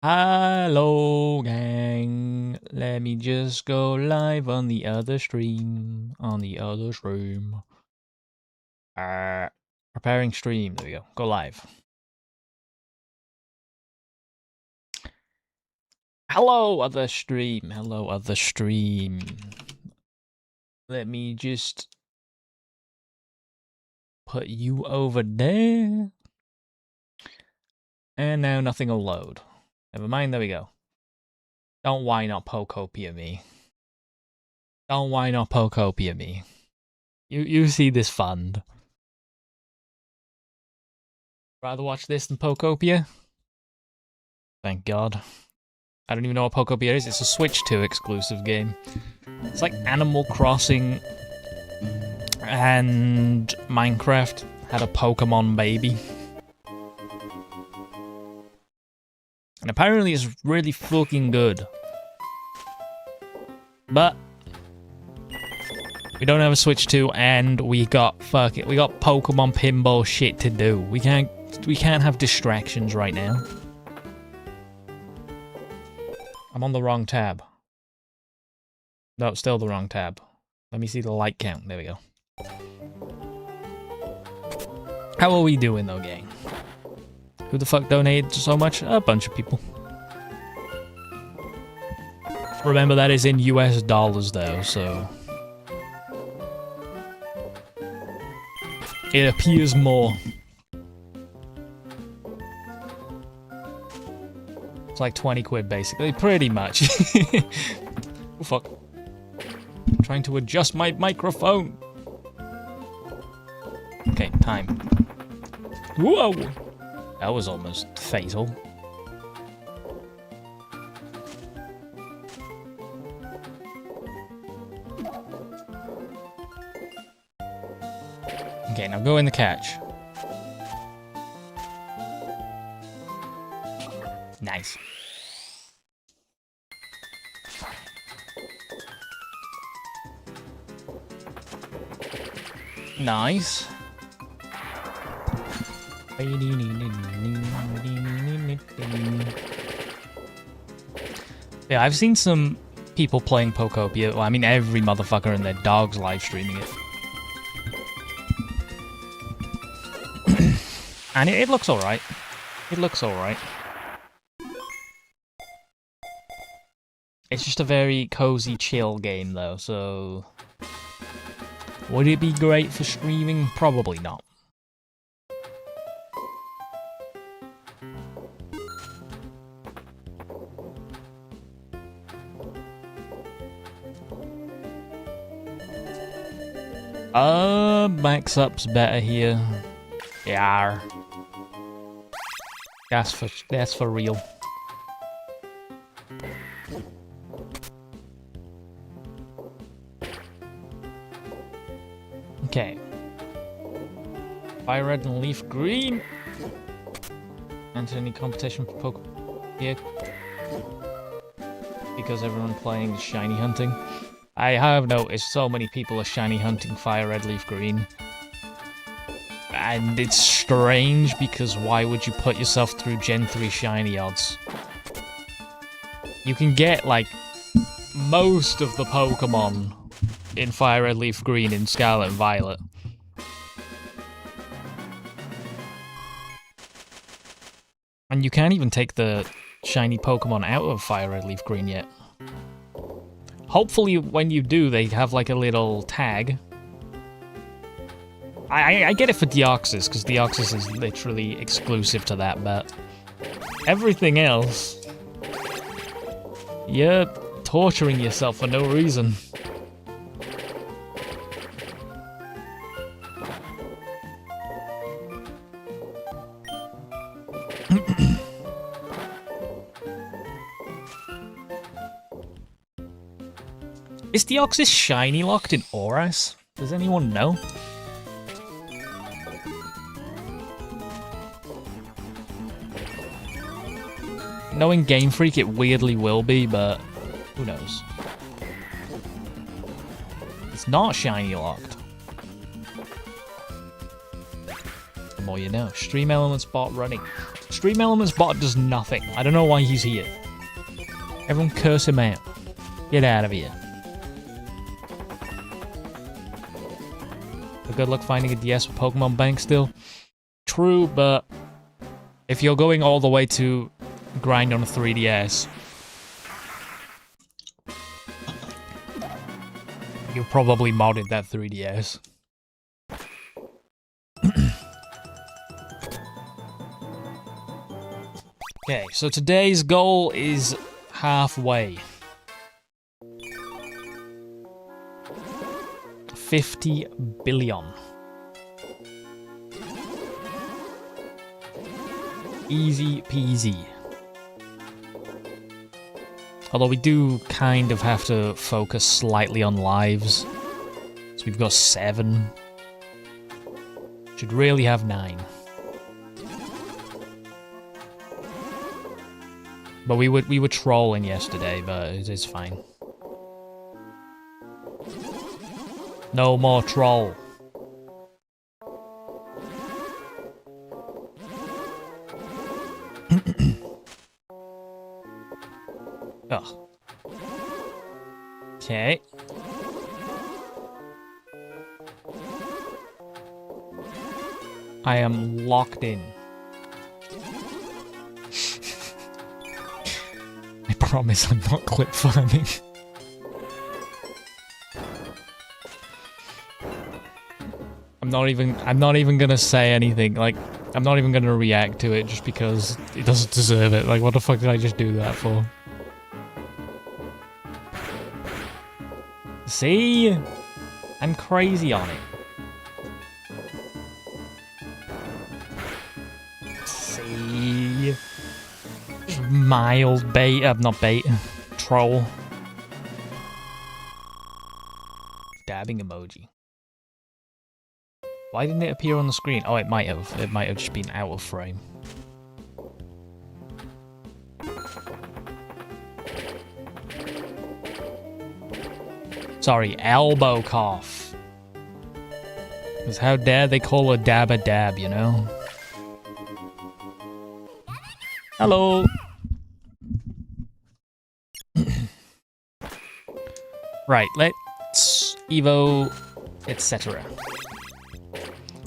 Hello, gang. Let me just go live on the other stream. Preparing stream. There we go. Go live. Hello, other stream. Hello, other stream. Let me just put you over there. And now nothing will load. Never mind, there we go. Don't why not Pokopia me. Don't why not Pokopia me. You see this fund. Rather watch this than Pokopia? Thank God. I don't even know what Pokopia is. It's a Switch 2 exclusive game. It's like Animal Crossing and Minecraft had a Pokemon baby. And apparently it's really fucking good. But we don't have a Switch 2 and we got Pokemon Pinball shit to do. We can't have distractions right now. I'm on the wrong tab. No, still the wrong tab. Let me see the like count. There we go. How are we doing though, gang? Who the fuck donated so much? A bunch of people. Remember, that is in US dollars though, so it appears more. It's like 20 quid basically, pretty much. Oh fuck. I'm trying to adjust my microphone. Okay, time. Whoa! That was almost fatal. Okay, now go in the catch. Nice. Nice. Yeah, I've seen some people playing Pokopia. Well, I mean, every motherfucker and their dog's live streaming it. And it looks alright. It looks alright. It's just a very cozy, chill game, though, so would it be great for streaming? Probably not. Max up's better here. Yeah. That's for real. Okay. Fire red and leaf green. Enter any competition for Pokopia. Because everyone playing is shiny hunting. I have noticed so many people are shiny hunting fire red leaf green. And it's strange because why would you put yourself through Gen 3 shiny odds? You can get like most of the Pokemon in Fire Red Leaf Green in Scarlet and Violet. And you can't even take the shiny Pokemon out of Fire Red Leaf Green yet. Hopefully when you do, they have like a little tag. I get it for Deoxys, because Deoxys is literally exclusive to that, but everything else, you're torturing yourself for no reason. Is Deoxys shiny locked in Auras? Does anyone know? Knowing Game Freak, it weirdly will be, but who knows? It's not shiny locked. The more you know. Stream Elements bot running. Stream Elements bot does nothing. I don't know why he's here. Everyone curse him out. Get out of here. But good luck finding a DS with Pokemon Bank still. True, but if you're going all the way to grind on a 3DS, you probably modded that 3DS. Okay, so today's goal is halfway. 50 billion. Easy peasy. Although we do kind of have to focus slightly on lives. So we've got 7. Should really have 9. But we were trolling yesterday, but it's fine. No more troll. Oh. Okay. I am locked in. I promise I'm not clip farming. I'm not even gonna say anything, like, I'm not even gonna react to it just because it doesn't deserve it. Like, what the fuck did I just do that for? See? I'm crazy on it. See? Mild bait, not bait, troll. Dabbing emoji. Why didn't it appear on the screen? Oh, it might have. It might have just been out of frame. Sorry, elbow cough. Because how dare they call a dab, you know? Hello! Right, let's Evo, etc.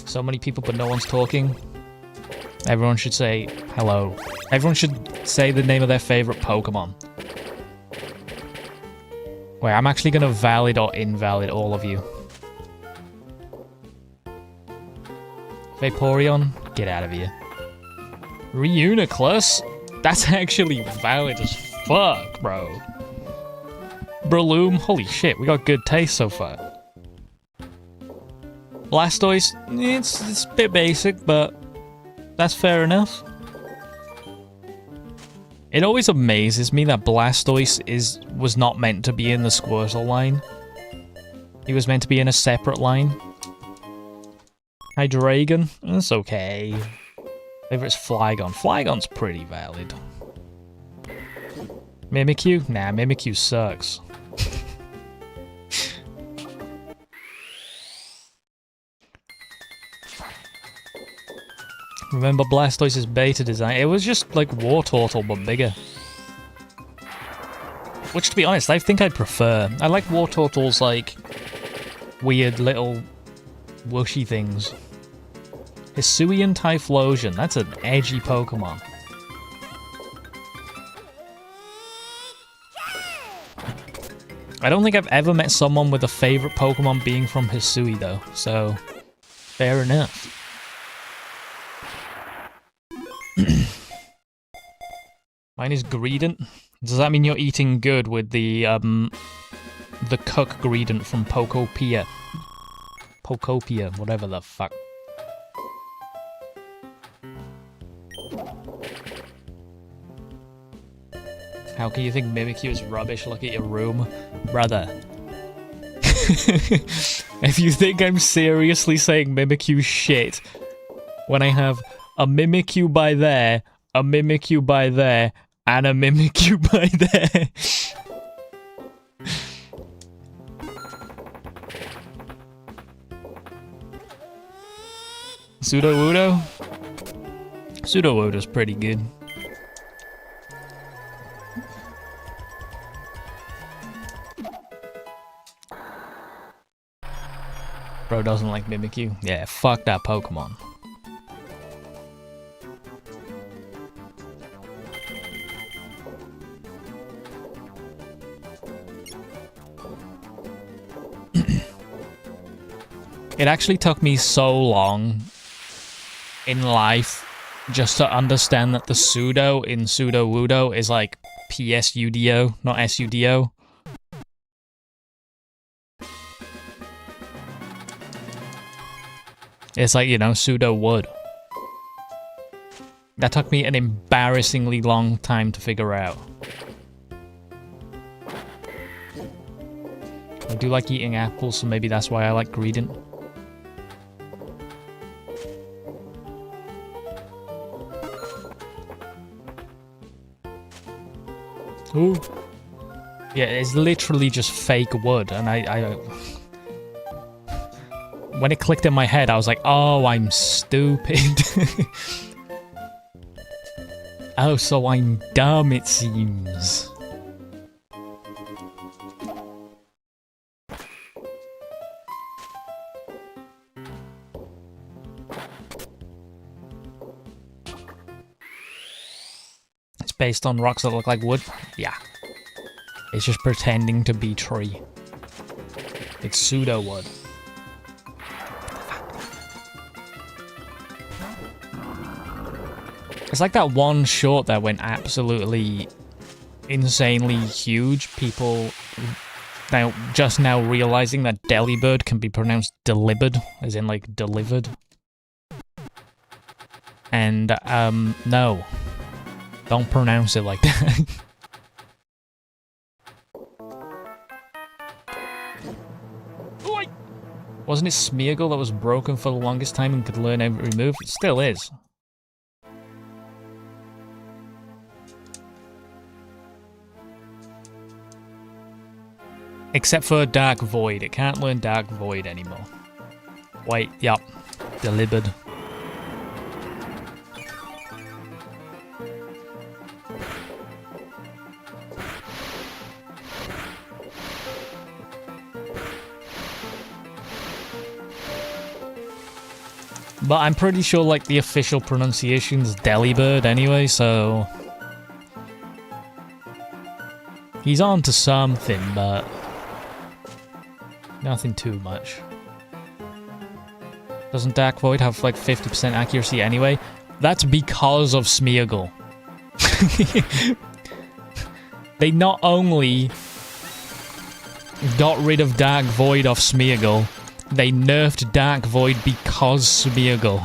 So many people, but no one's talking. Everyone should say hello. Everyone should say the name of their favorite Pokemon. Wait, I'm actually gonna valid or invalid all of you. Vaporeon, get out of here. Reuniclus? That's actually valid as fuck, bro. Breloom, holy shit, we got good taste so far. Blastoise, it's a bit basic, but that's fair enough. It always amazes me that Blastoise was not meant to be in the Squirtle line. He was meant to be in a separate line. Hydreigon, that's okay. Favorite's Flygon. Flygon's pretty valid. Mimikyu? Nah, Mimikyu sucks. Remember Blastoise's beta design? It was just like Wartortle, but bigger. Which, to be honest, I think I'd prefer. I like Wartortle's, like, weird little whooshy things. Hisuian Typhlosion. That's an edgy Pokemon. I don't think I've ever met someone with a favorite Pokemon being from Hisui, though, so fair enough. Mine is Greedent. Does that mean you're eating good with the Cook Greedent from Pokopia? Pokopia, whatever the fuck. How can you think Mimikyu is rubbish? Look at your room. Brother. If you think I'm seriously saying Mimikyu shit, when I have a Mimikyu by there, a Mimikyu by there, and a Mimikyu by there. Sudowoodo? Pseudo-Woda's pretty good. Bro doesn't like Mimikyu. Yeah, fuck that Pokemon. It actually took me so long in life just to understand that the pseudo in Pseudo-Wudo is like PSUDO, not SUDO. It's like, you know, pseudo-wood. That took me an embarrassingly long time to figure out. I do like eating apples, so maybe that's why I like Greedent. Ooh. Yeah, it's literally just fake wood, and I when it clicked in my head, I was like, oh, I'm stupid. Oh, so I'm dumb, it seems. It's based on rocks that look like wood? Yeah. It's just pretending to be tree. It's pseudo-wood. It's like that one short that went absolutely insanely huge. People just now realizing that Delibird can be pronounced delivered, as in like delivered. And no, don't pronounce it like that. Wasn't it Smeargle that was broken for the longest time and could learn every move? It still is. Except for Dark Void. It can't learn Dark Void anymore. Wait, yup. Delivered. But I'm pretty sure, like, the official pronunciation's Delibird anyway, so... He's on to something, but... nothing too much. Doesn't Dark Void have, like, 50% accuracy anyway? That's because of Smeargle. They not only got rid of Dark Void off Smeargle, they nerfed Dark Void because Smeargle.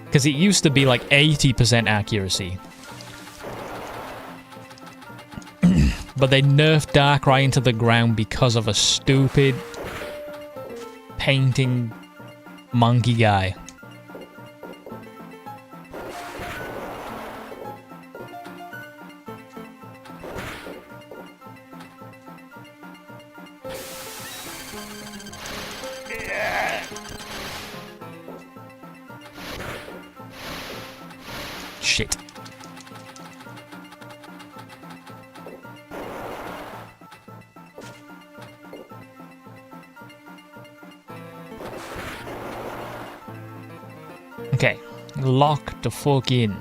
Because it used to be like 80% accuracy. But they nerfed Darkrai into the ground because of a stupid painting monkey guy. Shit. Okay, lock the fuck in.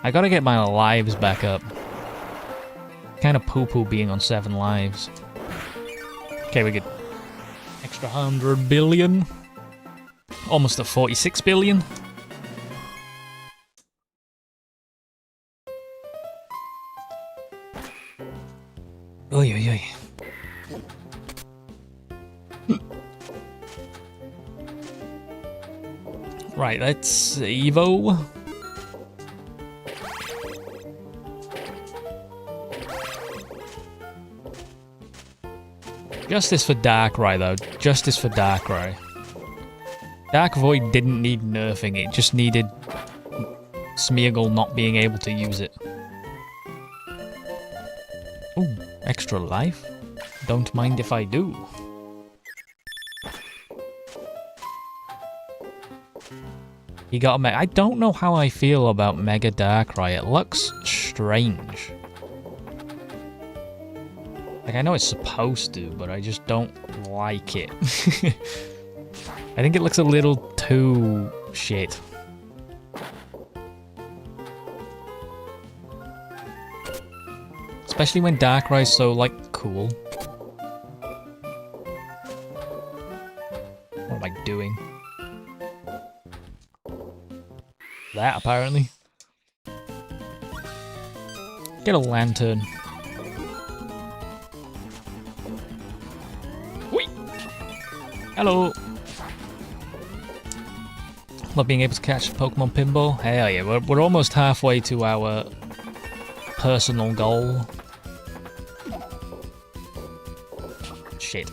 I gotta get my lives back up. Kinda poo-poo being on 7 lives. Okay, we get extra 100 billion. Almost a 46 billion. Oy, oy, oy. Right, let's Evo. Justice for Darkrai, though. Justice for Darkrai. Dark Void didn't need nerfing, it just needed Smeargle not being able to use it. Ooh, extra life? Don't mind if I do. You got a Mega. I don't know how I feel about Mega Darkrai. It looks strange. Like, I know it's supposed to, but I just don't like it. I think it looks a little too shit. Especially when Darkrai's so, like, cool. What am I doing? That, apparently. Get a lantern. Whee! Hello! Love being able to catch Pokemon Pinball. Hell yeah, we're almost halfway to our personal goal. Shit.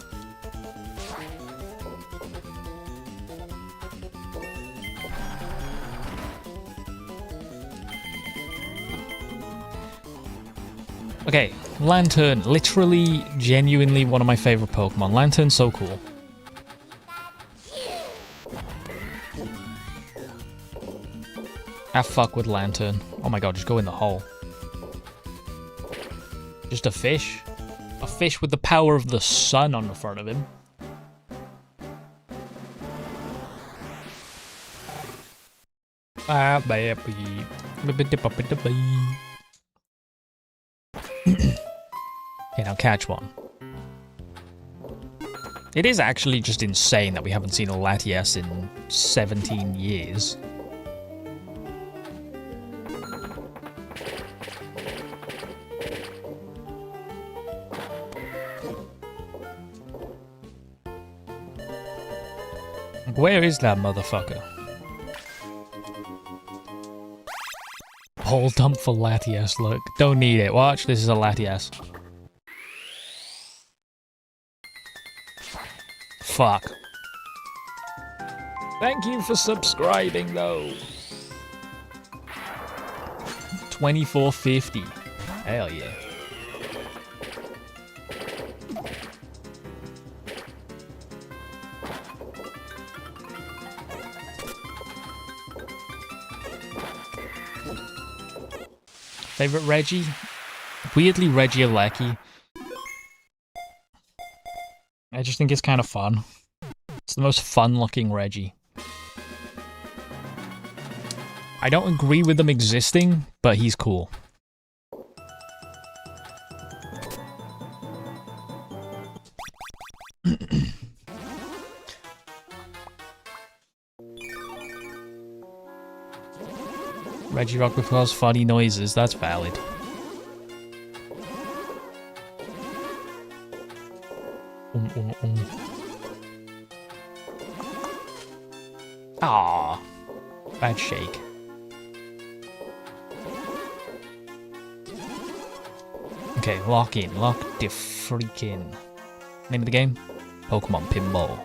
Okay, Lantern. Literally, genuinely one of my favorite Pokemon. Lantern's so cool. Have fuck with Lantern. Oh my god, just go in the hole. Just a fish? A fish with the power of the sun on the front of him. Okay, now catch one. It is actually just insane that we haven't seen a Latias in 17 years. Where is that motherfucker? Whole dump for Latias, look. Don't need it. Watch, this is a Latias. Fuck. Thank you for subscribing, though. 24.50. Hell yeah. Favorite Reggie? Weirdly Regieleki. I just think it's kind of fun. It's the most fun-looking Reggie. I don't agree with them existing, but he's cool. Regirock because funny noises, that's valid. Ah, bad shake. Okay, lock in, lock the freaking. Name of the game? Pokemon Pinball.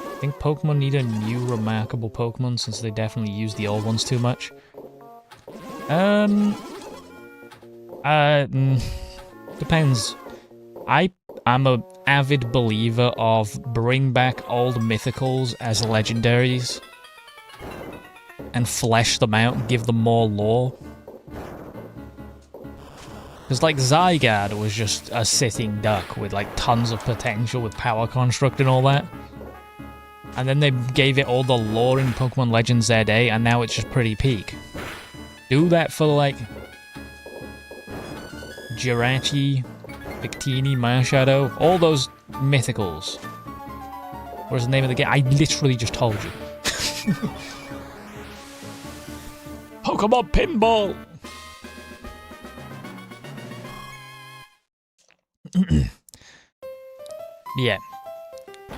I think Pokemon need a new remarkable Pokemon since they definitely use the old ones too much. Depends. I'm a avid believer of bring back old Mythicals as legendaries and flesh them out and give them more lore. Because like Zygarde was just a sitting duck with like tons of potential with power construct and all that. And then they gave it all the lore in Pokemon Legends ZA and now it's just pretty peak. Do that for like Jirachi, Victini, Marshadow, all those Mythicals. What's the name of the game? I literally just told you. Pokemon Pinball! Yeah.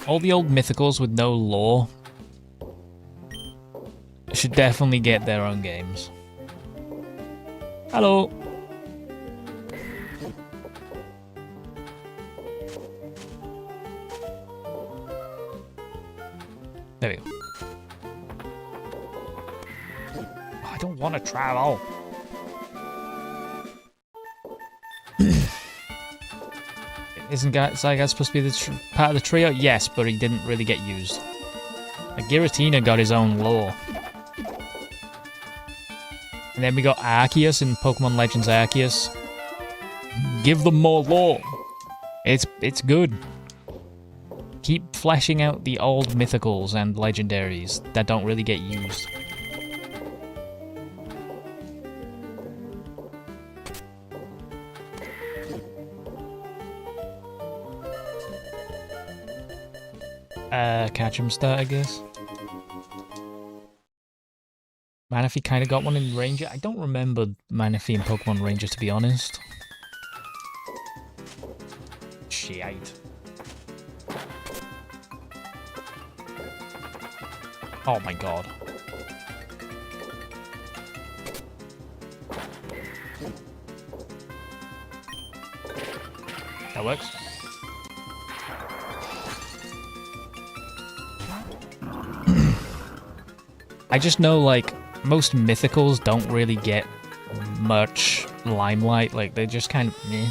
All the old Mythicals with no lore should definitely get their own games. Hello! There we go. I don't want to travel. Isn't Zygarde supposed to be the part of the trio? Yes, but he didn't really get used. Like, Giratina got his own lore. And then we got Arceus in Pokemon Legends Arceus. Give them more lore. It's good. Keep fleshing out the old mythicals and legendaries that don't really get used. Catch 'em start, I guess. Manaphy kind of got one in Ranger. I don't remember Manaphy in Pokemon Ranger, to be honest. Shite. Oh my god. That works. I just know, like, most mythicals don't really get much limelight. Like, they're just kind of meh.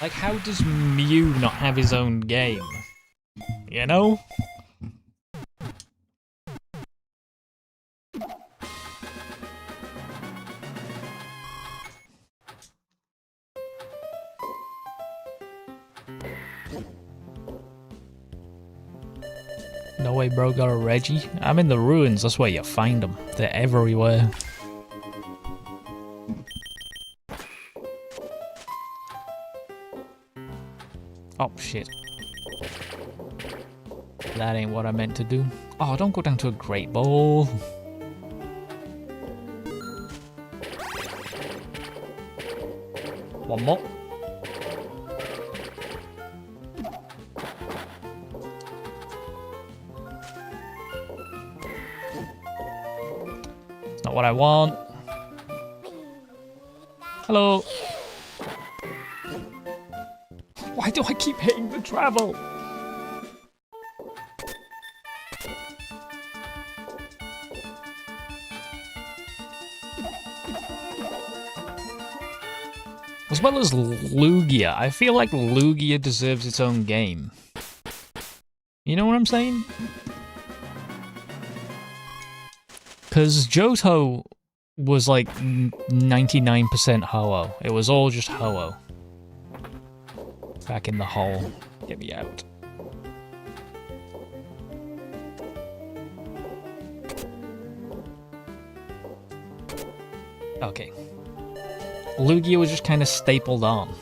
Like, how does Mew not have his own game? You know? No way bro got a Reggie. I'm in the ruins, that's where you find them. They're everywhere. Oh shit. That ain't what I meant to do. Oh, don't go down to a Great Ball. One more. It's not what I want. Hello. Why do I keep hitting the travel? As well as Lugia. I feel like Lugia deserves its own game. You know what I'm saying? Because Johto was like 99% Ho-Oh. It was all just Ho-Oh. Back in the hole. Get me out. Okay. Lugia was just kind of stapled on.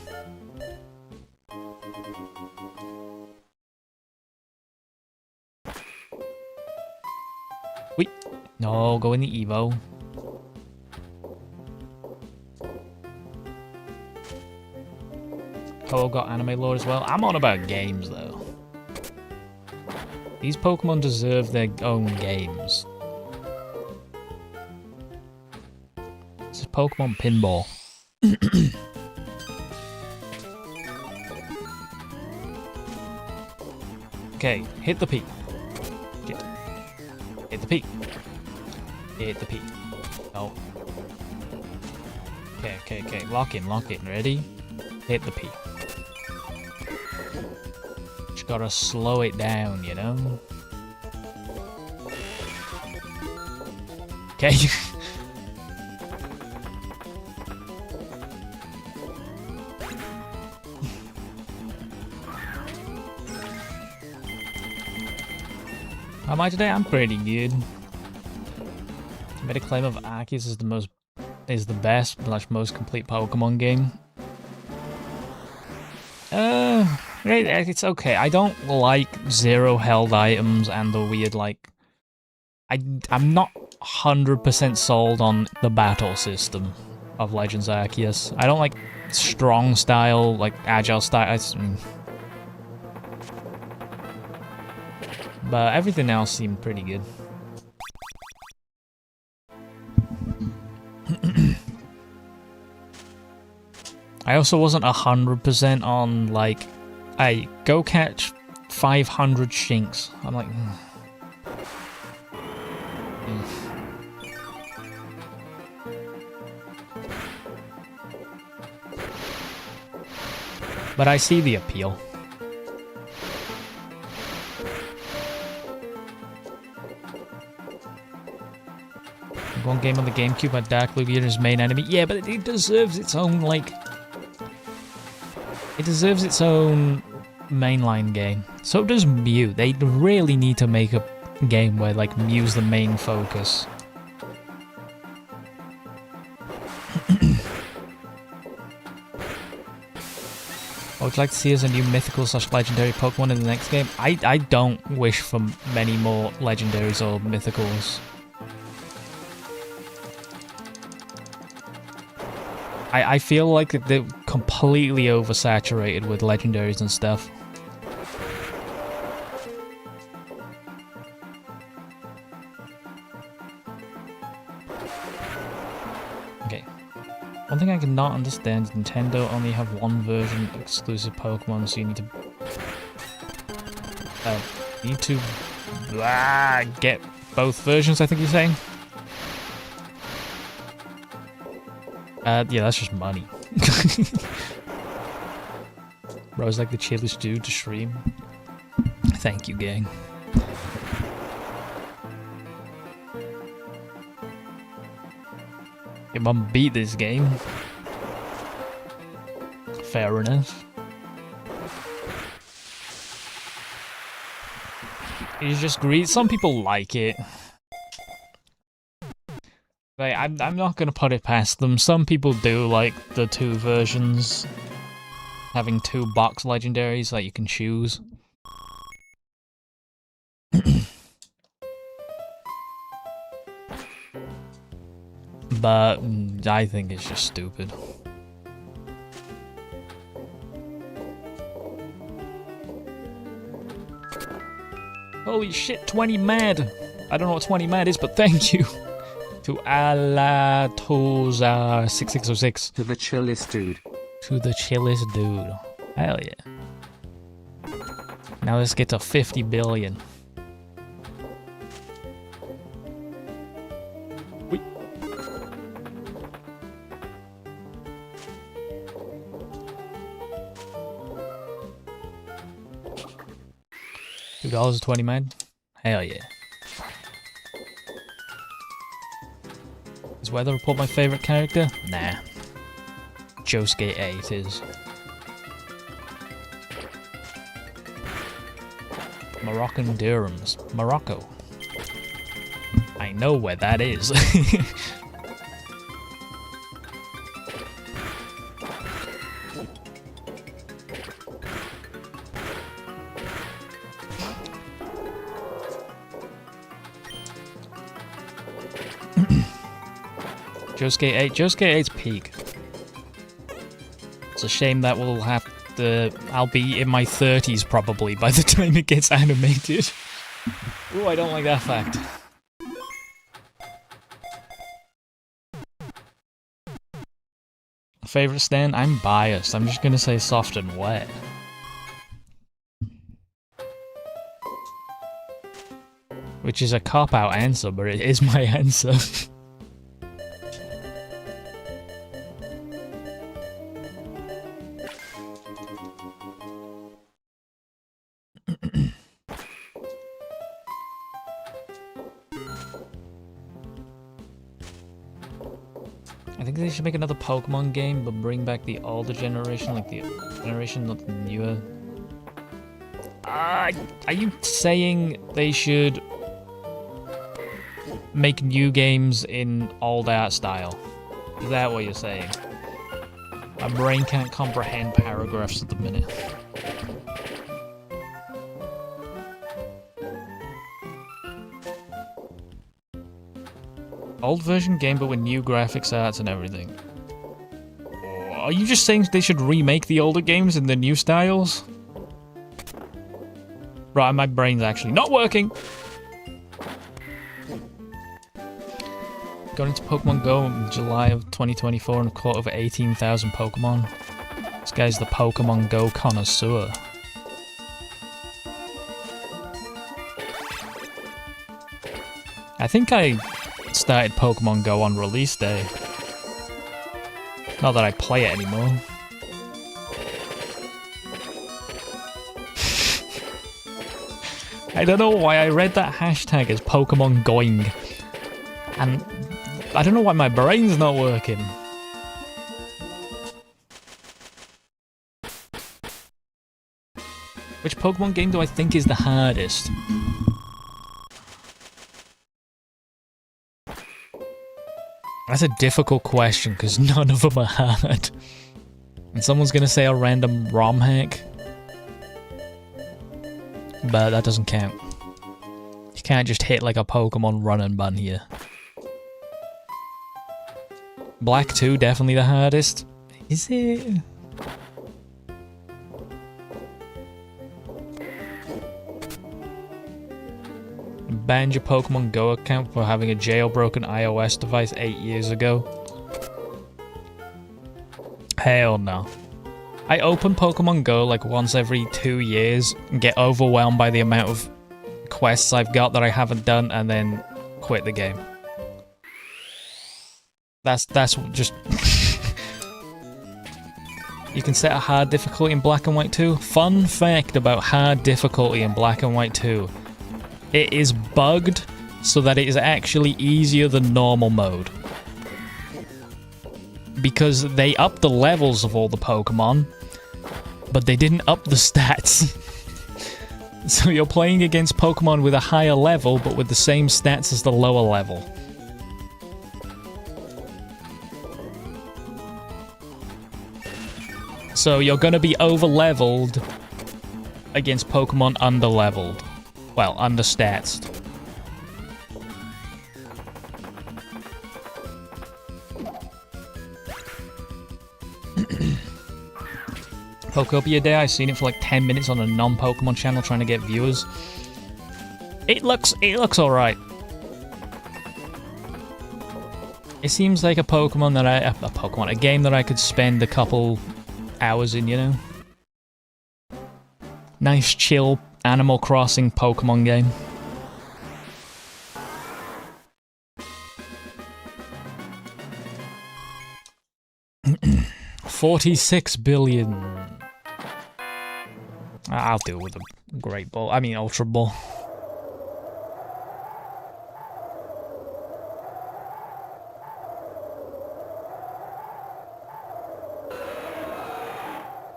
Wait. No, go in the Evo. Oh, got anime lore as well. I'm on about games, though. These Pokemon deserve their own games. This is Pokemon Pinball. Okay, hit the P. Shit. Hit the P. Hit the P. Oh. Okay. Lock in. Ready? Hit the P. Just gotta slow it down, you know? Okay. How am I today? I'm pretty good. I made a claim of Arceus is the best / most complete Pokemon game. It's okay. I don't like zero held items and the weird, like... I'm not 100% sold on the battle system of Legends Arceus. I don't like strong style, like agile style. But everything else seemed pretty good. I also wasn't 100% on, like, hey, go catch 500 Shinx. I'm like, But I see the appeal. One game on the GameCube had Dark Lugia as main enemy. Yeah, but it deserves its own, like... It deserves its own mainline game. So does Mew. They really need to make a game where, like, Mew's the main focus. I would like to see as a new mythical / legendary Pokemon in the next game. I don't wish for many more legendaries or mythicals. I feel like they're completely oversaturated with legendaries and stuff. Okay. One thing I cannot understand is Nintendo only have one version exclusive Pokemon, so you need to get both versions, I think you're saying? Yeah, that's just money. Bro's like the chillest dude to stream. Thank you, gang. Your mum beat this game. Fair enough. It's just greed. Some people like it. Like, I'm not gonna put it past them. Some people do like the two versions. Having two box legendaries that you can choose. But I think it's just stupid. Holy shit, 20 mad! I don't know what 20 mad is, but thank you! To Alatoza6606. To the chillest dude. To the chillest dude. Hell yeah. Now let's get to 50 billion. Wait. $2.20 man? Hell yeah. Is Weather Report my favourite character? Nah. Josuke 8 is. Moroccan dirhams. Morocco. I know where that is. Josuke 8. Josuke 8's peak. It's a shame that we'll have to... I'll be in my 30s probably by the time it gets animated. Ooh, I don't like that fact. Favorite stand? I'm biased. I'm just gonna say soft and wet. Which is a cop-out answer, but it is my answer. I think they should make another Pokemon game, but bring back the older generation, like the generation, not the newer. Are you saying they should make new games in old art style? Is that what you're saying? My brain can't comprehend paragraphs at the minute. Old version game, but with new graphics, arts, and everything. Are you just saying they should remake the older games in the new styles? Right, my brain's actually not working! Got into Pokemon Go in July of 2024 and caught over 18,000 Pokemon. This guy's the Pokemon Go connoisseur. I think I started Pokemon Go on release day. Not that I play it anymore. I don't know why I read that hashtag as Pokemon going. And I don't know why my brain's not working. Which Pokemon game do I think is the hardest? That's a difficult question, because none of them are hard. And someone's gonna say a random ROM hack. But that doesn't count. You can't just hit like a Pokemon run and bun here. Black 2, definitely the hardest. Is it? Banned your Pokemon Go account for having a jailbroken iOS device 8 years ago. Hell no. I open Pokemon Go like once every 2 years and get overwhelmed by the amount of quests I've got that I haven't done and then quit the game. That's just... You can set a hard difficulty in Black and White 2. Fun fact about hard difficulty in Black and White 2. It is bugged so that it is actually easier than normal mode. Because they upped the levels of all the Pokemon, but they didn't up the stats. So you're playing against Pokemon with a higher level, but with the same stats as the lower level. So you're gonna be over-leveled against Pokemon under-leveled. Well, under-statsed. Pokopia Day, I've seen it for like 10 minutes on a non-Pokemon channel trying to get viewers. It looks alright. It seems like a Pokemon that a game that I could spend a couple hours in, you know? Nice, chill, Animal Crossing Pokemon game. $46 billion. I'll deal with a Great Ball. I mean, Ultra Ball.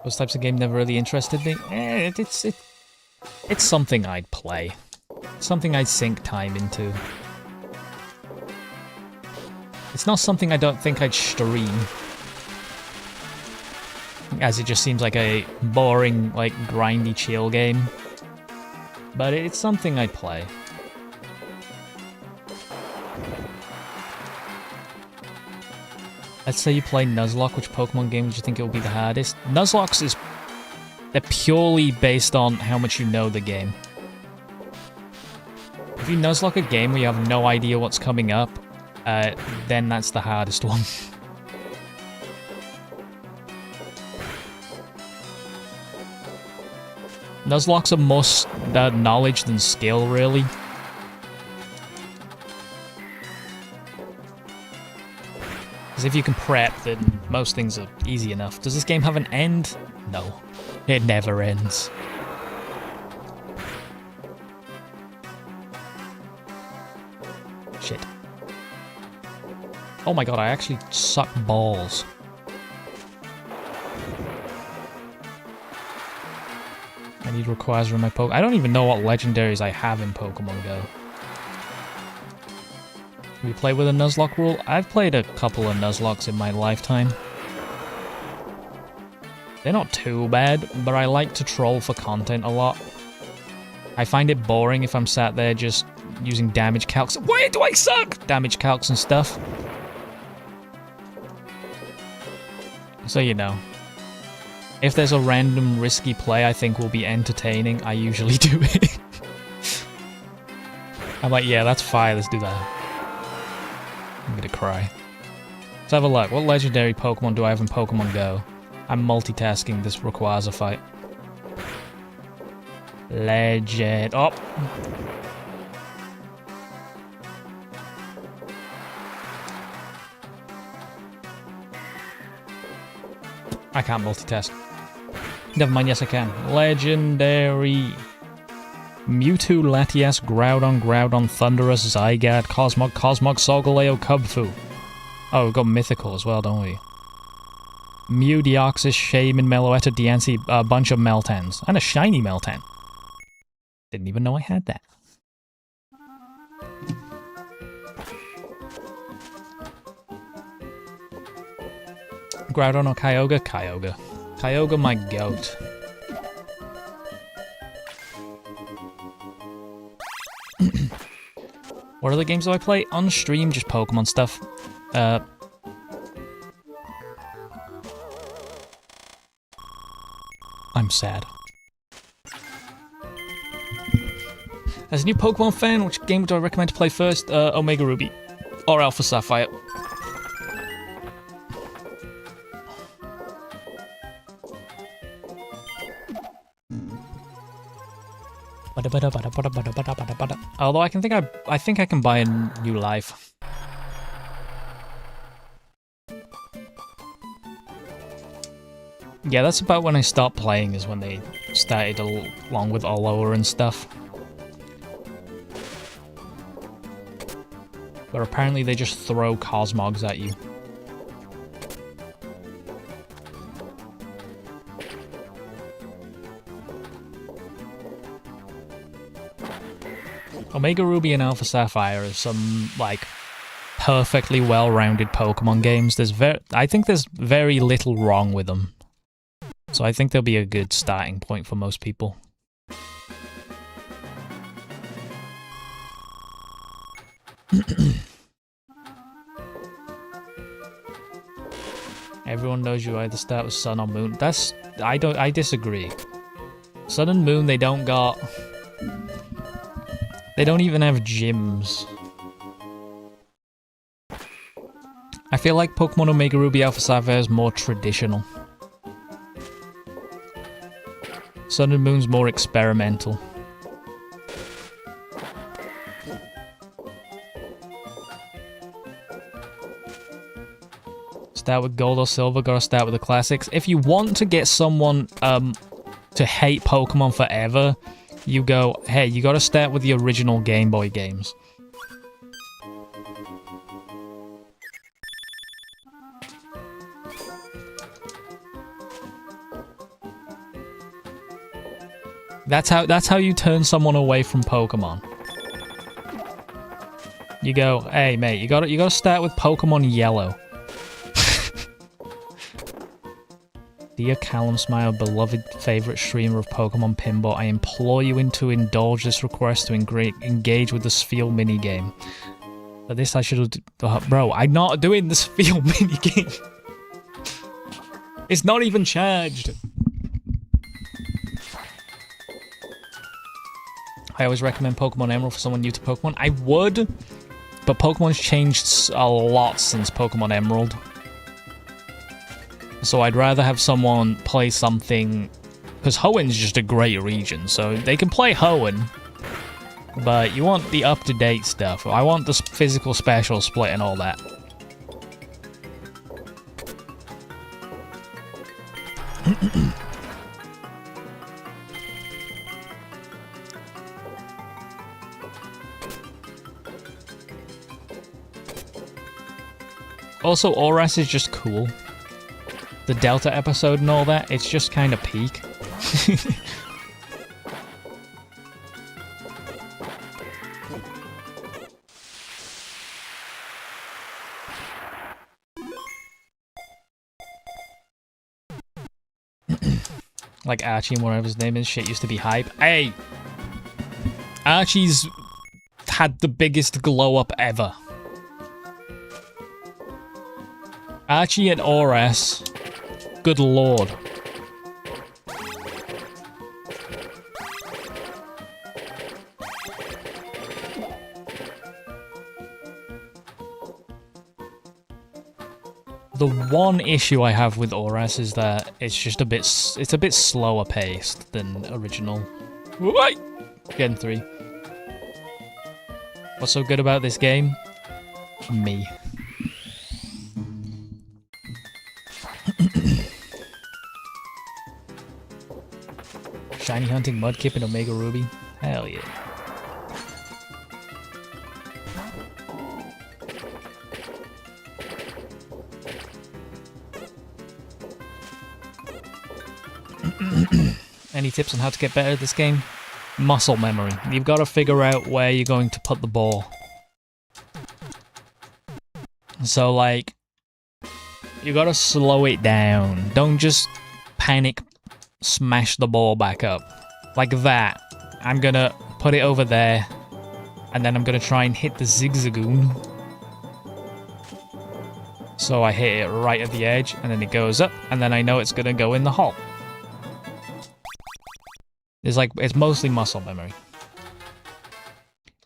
Those types of games never really interested me. It's something I'd play. Something I'd sink time into. It's not something I don't think I'd stream. As it just seems like a boring, like, grindy chill game. But it's something I'd play. Let's say you play Nuzlocke, which Pokemon game would you think it would be the hardest? Nuzlocke is... They're purely based on how much you know the game. If you Nuzlocke a game where you have no idea what's coming up, then that's the hardest one. Nuzlocke's are more knowledge than skill, really. Because if you can prep, then most things are easy enough. Does this game have an end? No. It never ends. Shit. Oh my god, I actually suck balls. I need Rayquaza in my Pokemon. I don't even know what legendaries I have in Pokemon Go. Have you played with a Nuzlocke rule? I've played a couple of Nuzlockes in my lifetime. They're not too bad, but I like to troll for content a lot. I find it boring if I'm sat there just using damage calcs. Why do I suck? Damage calcs and stuff. So you know. If there's a random risky play I think will be entertaining, I usually do it. I'm like, yeah, that's fine, let's do that. I'm gonna cry. Let's have a look. What legendary Pokemon do I have in Pokemon Go? I'm multitasking this Rayquaza fight. Legend. Oh! I can't multitask. Never mind, yes I can. Legendary. Mewtwo, Latias, Groudon, Thundurus, Zygarde, Cosmog, Solgaleo, Cubfu. Oh, we've got Mythical as well, don't we? Mew, Deoxys, Shaman, Meloetta, Diancie, a bunch of Meltans. And a shiny Meltan. Didn't even know I had that. Groudon or Kyogre? Kyogre. Kyogre, my goat. What other games do I play? On stream, just Pokemon stuff. I'm sad. As a new Pokemon fan, which game do I recommend to play first? Omega Ruby. Or Alpha Sapphire. Although I think I can buy a new life. Yeah, that's about when I stopped playing, is when they started along with Alola and stuff. But apparently they just throw Cosmogs at you. Omega Ruby and Alpha Sapphire are some, like, perfectly well-rounded Pokemon games. I think there's very little wrong with them. So I think they'll be a good starting point for most people. Everyone knows you either start with Sun or Moon. I disagree. Sun and Moon, they don't even have gyms. I feel like Pokemon Omega Ruby Alpha Sapphire is more traditional. Sun and Moon's more experimental. Start with Gold or Silver, gotta start with the classics. If you want to get someone to hate Pokemon forever, you go, hey, you gotta start with the original Game Boy games. That's how you turn someone away from Pokemon. You go, hey mate, you gotta start with Pokemon Yellow. Dear Callum Smile, beloved favourite streamer of Pokemon Pinball, I implore you to indulge this request to engage with the Sphere minigame. For this I should have... bro, I'm not doing the Sphere minigame. It's not even charged. I always recommend Pokemon Emerald for someone new to Pokemon. I would, but Pokemon's changed a lot since Pokemon Emerald. So I'd rather have someone play something... because Hoenn's just a great region, so they can play Hoenn. But you want the up-to-date stuff. I want the physical special split and all that. Also, Oras is just cool. The Delta episode and all that, it's just kind of peak. Like Archie and whatever his name is, shit used to be hype. Hey! Archie's had the biggest glow up ever. Archie and Oras. Good lord. The one issue I have with Oras is that it's a bit slower paced than original. Wait! Gen 3. What's so good about this game? Me. Shiny Hunting, Mudkip, and Omega Ruby. Hell yeah. Any tips on how to get better at this game? Muscle memory. You've got to figure out where you're going to put the ball. So, like, you got to slow it down. Don't just panic smash the ball back up. Like that. I'm going to put it over there. And then I'm going to try and hit the zigzagoon. So I hit it right at the edge, and then it goes up, and then I know it's going to go in the hole. It's mostly muscle memory.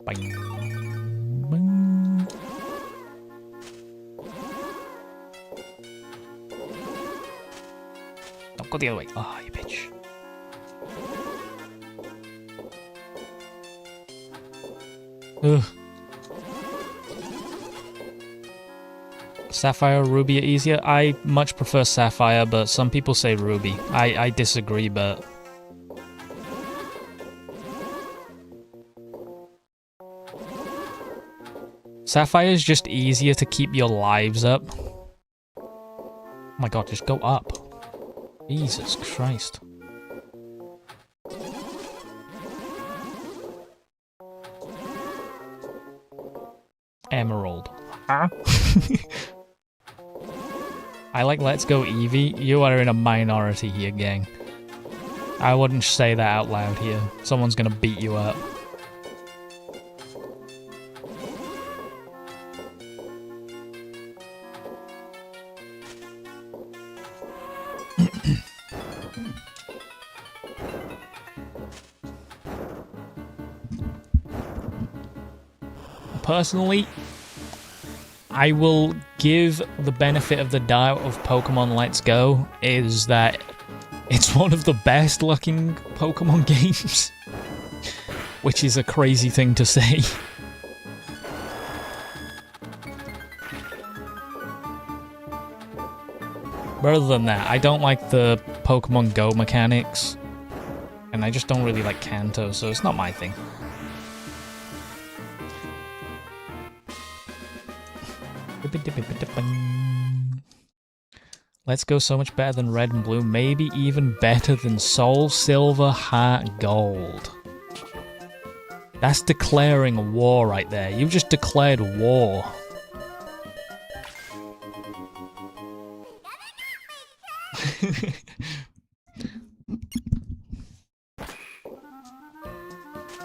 Bang. Bang. Don't go the other way. Ah, oh, you bitch. Ugh. Sapphire or Ruby are easier? I much prefer Sapphire, but some people say Ruby. I disagree, but... Sapphire is just easier to keep your lives up. Oh my god, just go up. Jesus Christ. Emerald. Huh? I like Let's Go Eevee. You are in a minority here, gang. I wouldn't say that out loud here. Someone's gonna beat you up. Personally, I will give the benefit of the doubt of Pokemon Let's Go is that it's one of the best looking Pokemon games. Which is a crazy thing to say. But other than that, I don't like the Pokemon Go mechanics. And I just don't really like Kanto, so it's not my thing. Let's Go so much better than Red and Blue, maybe even better than Soul Silver, Heart Gold. That's declaring a war right there. You've just declared war.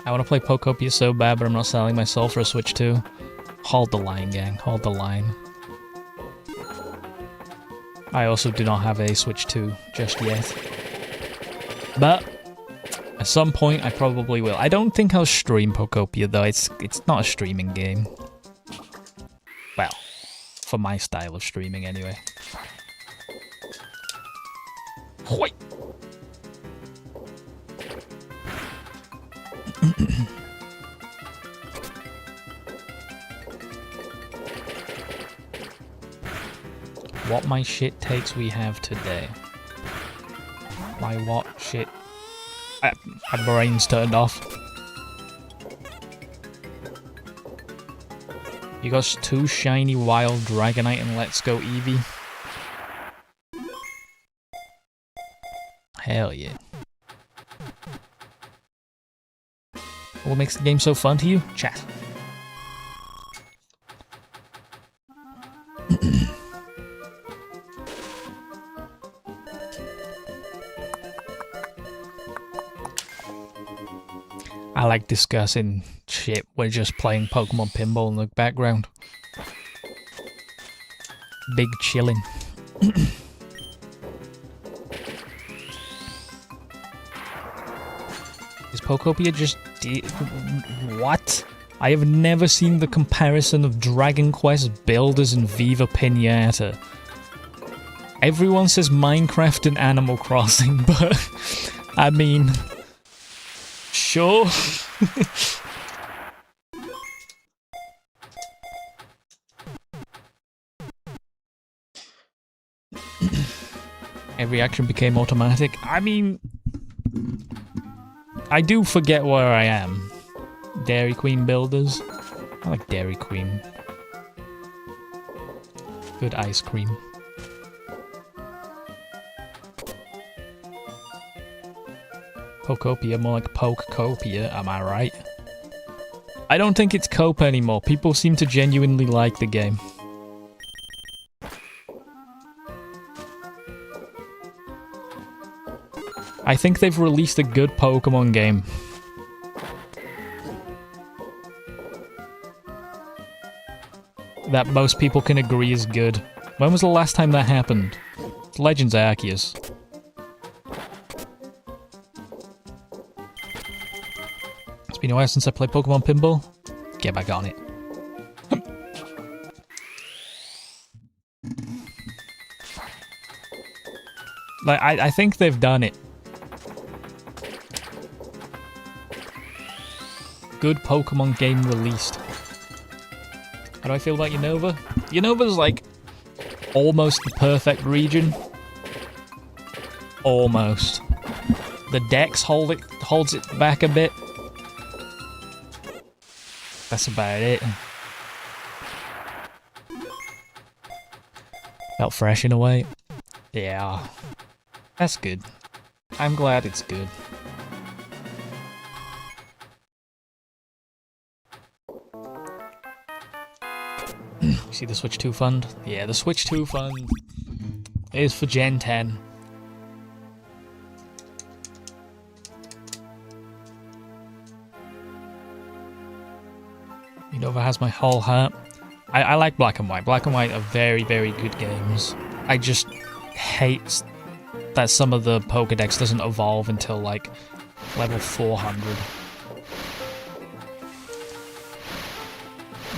I want to play Pokopia so bad, but I'm not selling my soul for a Switch 2. Hold the line, gang. Hold the line. I also do not have a Switch 2 just yet. But at some point I probably will. I don't think I'll stream Pokopia though. It's not a streaming game. Well, for my style of streaming anyway. Hoi! What my shit takes we have today. My what shit? My brain's turned off. You got 2 shiny wild Dragonite and Let's Go Eevee. Hell yeah. What makes the game so fun to you? Chat. I like discussing shit. We're just playing Pokemon Pinball in the background. Big chillin'. Is Pokopia just... What? I have never seen the comparison of Dragon Quest builders and Viva Pinata. Everyone says Minecraft and Animal Crossing, but... I mean... Sure. Every action became automatic. I mean, I do forget where I am. Dairy Queen builders. I like Dairy Queen. Good ice cream. Pokopia, more like Pokopia, am I right? I don't think it's cope anymore. People seem to genuinely like the game. I think they've released a good Pokemon game. That most people can agree is good. When was the last time that happened? It's Legends Arceus. It's been a while since I played Pokemon Pinball. Get back on it. Like, I think they've done it. Good Pokemon game released. How do I feel about Unova? Unova's like almost the perfect region. Almost. The Dex holds it back a bit. That's about it. Felt fresh in a way. Yeah. That's good. I'm glad it's good. See the Switch 2 fund? Yeah, the Switch 2 fund is for Gen 10. Unova has my whole heart. I like Black and White. Black and White are very, very good games. I just hate that some of the Pokédex doesn't evolve until like level 400.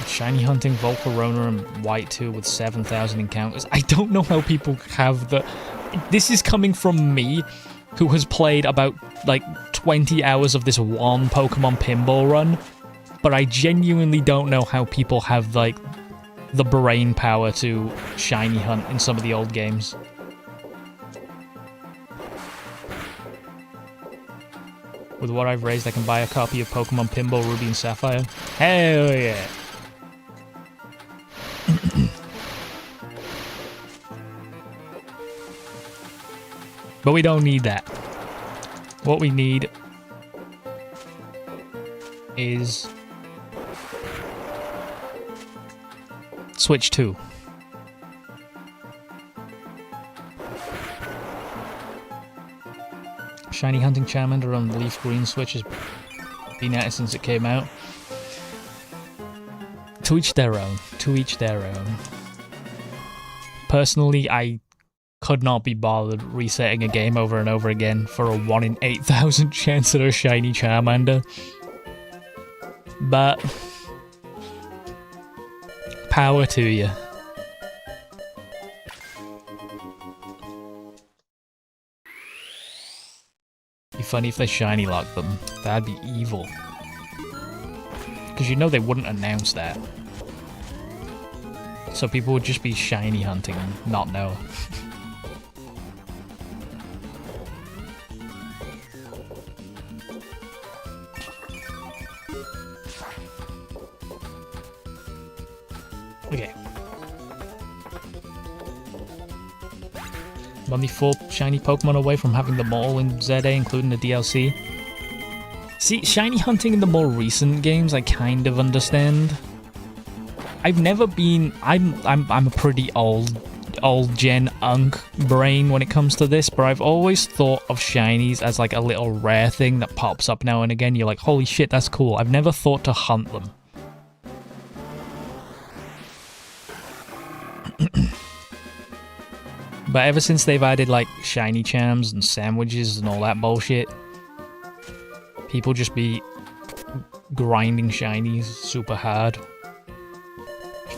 Shiny hunting, Volcarona, and White 2 with 7,000 encounters. I don't know how people have the... This is coming from me, who has played about, like, 20 hours of this one Pokemon Pinball run, but I genuinely don't know how people have, like, the brain power to shiny hunt in some of the old games. With what I've raised, I can buy a copy of Pokemon Pinball Ruby and Sapphire. Hell yeah! But we don't need that. What we need is Switch 2. Shiny hunting Charmander on the Leaf Green Switch has been at it since it came out. To each their own. To each their own. Personally, I could not be bothered resetting a game over and over again for a 1 in 8,000 chance at a shiny Charmander. But power to you. Be funny if they shiny lock them. That'd be evil. Because you know they wouldn't announce that. So people would just be shiny hunting and not know. Okay. I'm only 4 shiny Pokemon away from having them all in ZA, including the DLC. See, shiny hunting in the more recent games, I kind of understand. I've never been... I'm a pretty old gen unk brain when it comes to this, but I've always thought of shinies as like a little rare thing that pops up now and again. You're like, holy shit, that's cool. I've never thought to hunt them. But ever since they've added like shiny charms and sandwiches and all that bullshit, people just be grinding shinies super hard.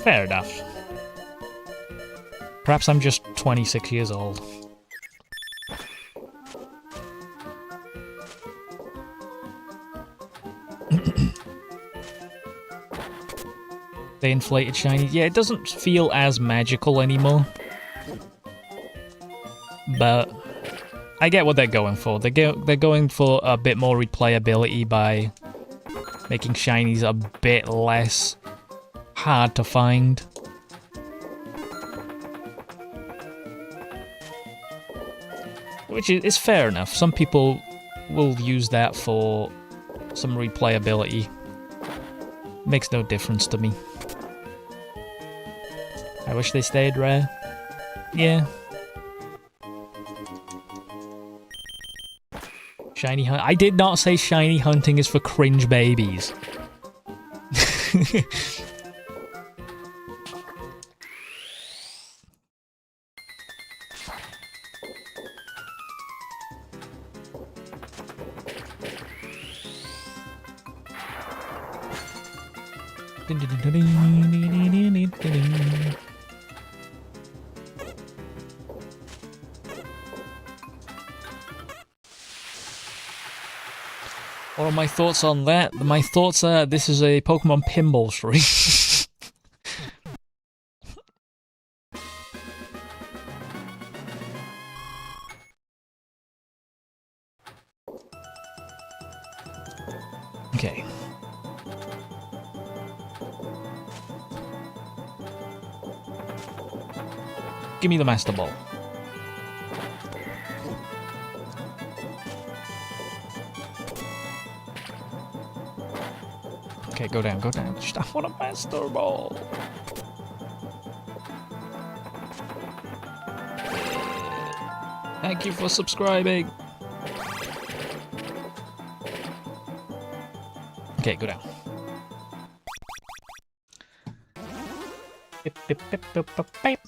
Fair enough. Perhaps I'm just 26 years old. They inflated shinies. Yeah, it doesn't feel as magical anymore. But I get what they're going for. They're going for a bit more replayability by making shinies a bit less hard to find. Which is fair enough. Some people will use that for some replayability. Makes no difference to me. I wish they stayed rare. Yeah. Shiny hunt. I did not say shiny hunting is for cringe babies. What are my thoughts on that? My thoughts are this is a Pokemon Pinball stream. Okay. Give me the Master Ball. Okay, go down, go down. I want a Master Ball. Thank you for subscribing. Okay, go down. Beep, beep, beep, beep, beep, beep.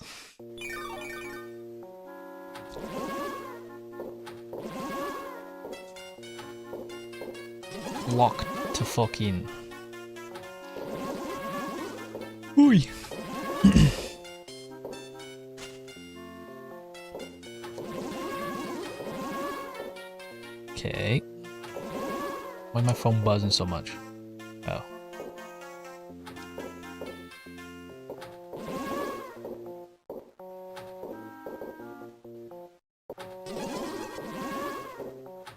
Locked to fucking. Ooh. Okay. Why is my phone buzzing so much? Oh.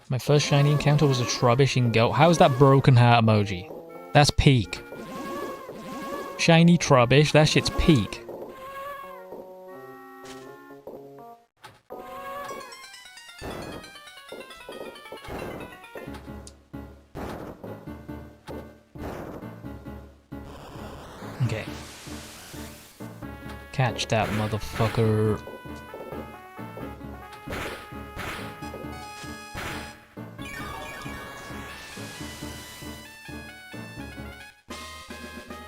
My first shiny encounter was a Trubbish in Go. How's that broken heart emoji? That's peak. Shiny Trubbish, that shit's peak. Okay. Catch that motherfucker.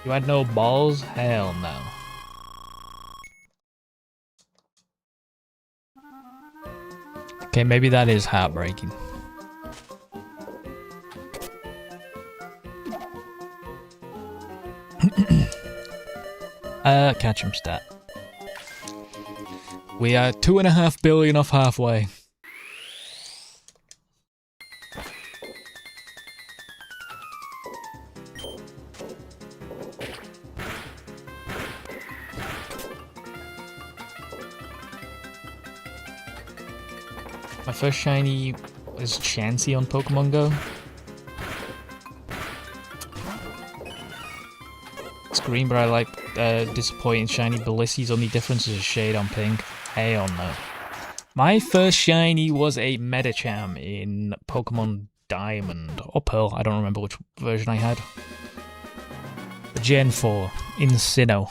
You had no balls? Hell no. Okay, maybe that is heartbreaking. Catch him stat. We are 2.5 billion off halfway. My first shiny was Chansey on Pokemon Go. It's green, but I like disappointing shiny Bellissy's. Only difference is a shade on pink. Hell no. My first shiny was a Medicham in Pokemon Diamond or Pearl. I don't remember which version I had. Gen 4 in Sinnoh.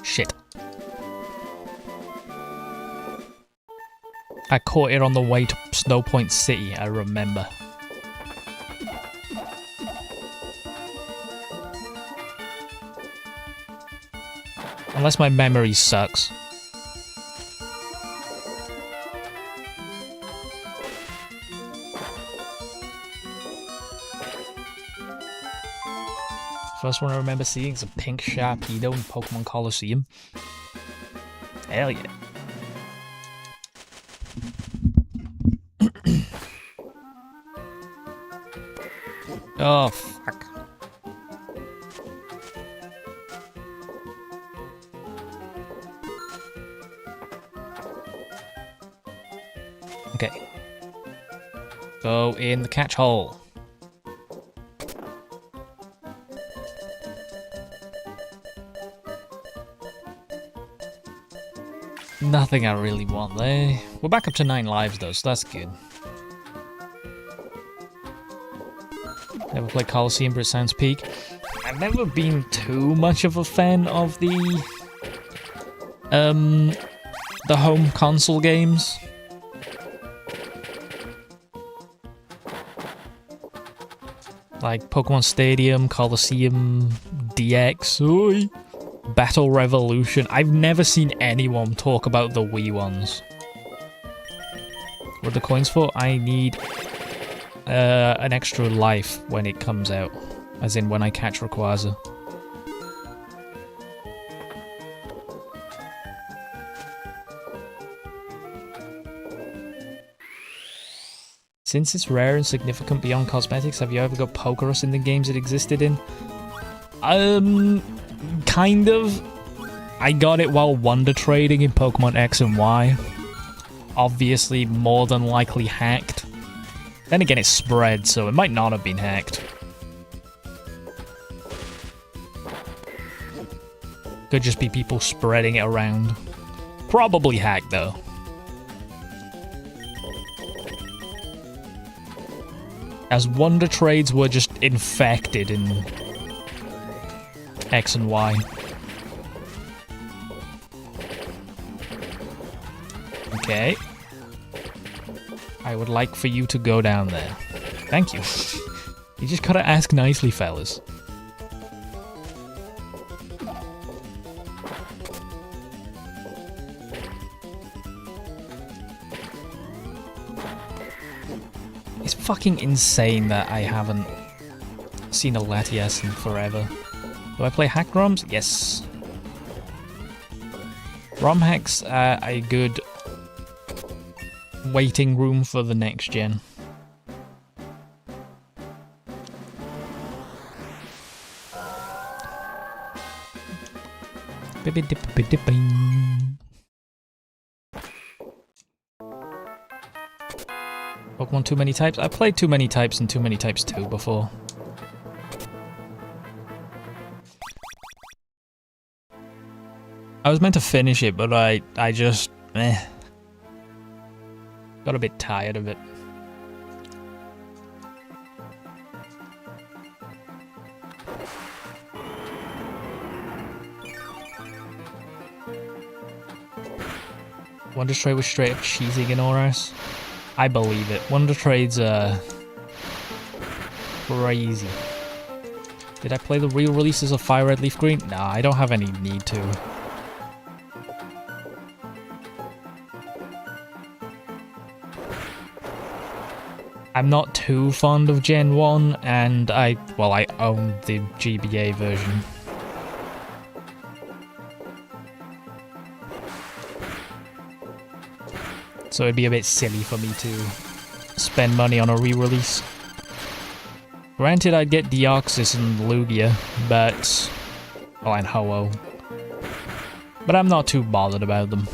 Shit. I caught it on the way to Snow Point City, I remember. Unless my memory sucks. First one I remember seeing is a pink Sharpedo in Pokemon Coliseum. Hell yeah. Oh, fuck. Okay. Go in the catch hole. Nothing I really want there. We're back up to 9 lives though, so that's good. Never played Colosseum, but it sounds peak. I've never been too much of a fan of the home console games. Like Pokemon Stadium, Colosseum, DX, oi, Battle Revolution. I've never seen anyone talk about the Wii ones. What are the coins for? I need an extra life when it comes out. As in when I catch Rayquaza. Since it's rare and significant beyond cosmetics, have you ever got Pokerus in the games it existed in? Kind of. I got it while wonder trading in Pokemon X and Y. Obviously, more than likely hacked. Then again, it's spread, so it might not have been hacked. Could just be people spreading it around. Probably hacked, though. As wonder trades were just infected in X and Y. Okay. I would like for you to go down there. Thank you. You just gotta ask nicely, fellas. It's fucking insane that I haven't seen a Latias in forever. Do I play hacked ROMs? Yes. ROM hacks are a good waiting room for the next gen. Pokemon Too Many Types? I played Too Many Types and Too Many Types 2 before. I was meant to finish it, but I just... got a bit tired of it. Wonder Trade was straight up cheating in Oras. I believe it. Wonder Trades are crazy. Did I play the real releases of Fire Red Leaf Green? Nah, I don't have any need to. I'm not too fond of Gen 1, and I own the GBA version. So it'd be a bit silly for me to spend money on a re-release. Granted, I'd get Deoxys and Lugia, but... oh, and Ho-Oh. But I'm not too bothered about them.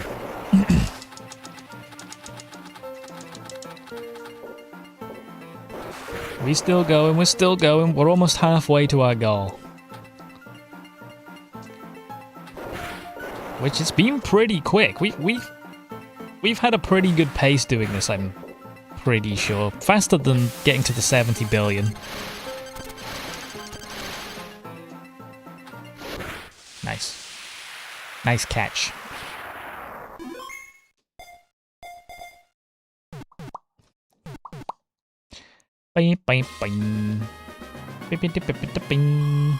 We're still going, we're almost halfway to our goal. Which has been pretty quick. We've had a pretty good pace doing this, I'm pretty sure. Faster than getting to the 70 billion. Nice. Nice catch. Bing, bing, bing. Bing, bing, bing, bing, bing.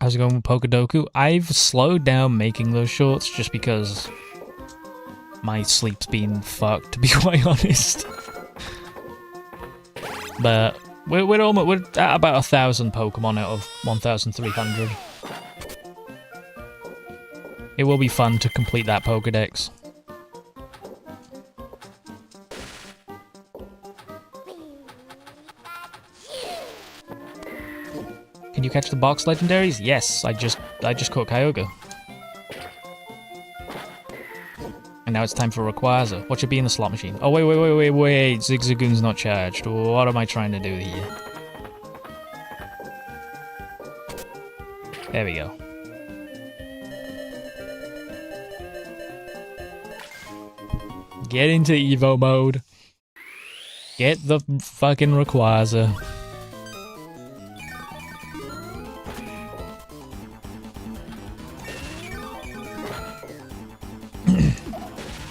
How's it going with Pokedoku? I've slowed down making those shorts just because my sleep's been fucked, to be quite honest. But we're at about 1,000 Pokemon out of 1,300. It will be fun to complete that Pokedex. Can you catch the box legendaries? Yes, I just caught Kyogre. And now it's time for Rayquaza. What should be in the slot machine? Oh, wait. Zigzagoon's not charged. What am I trying to do here? There we go. Get into Evo mode. Get the fucking Rayquaza.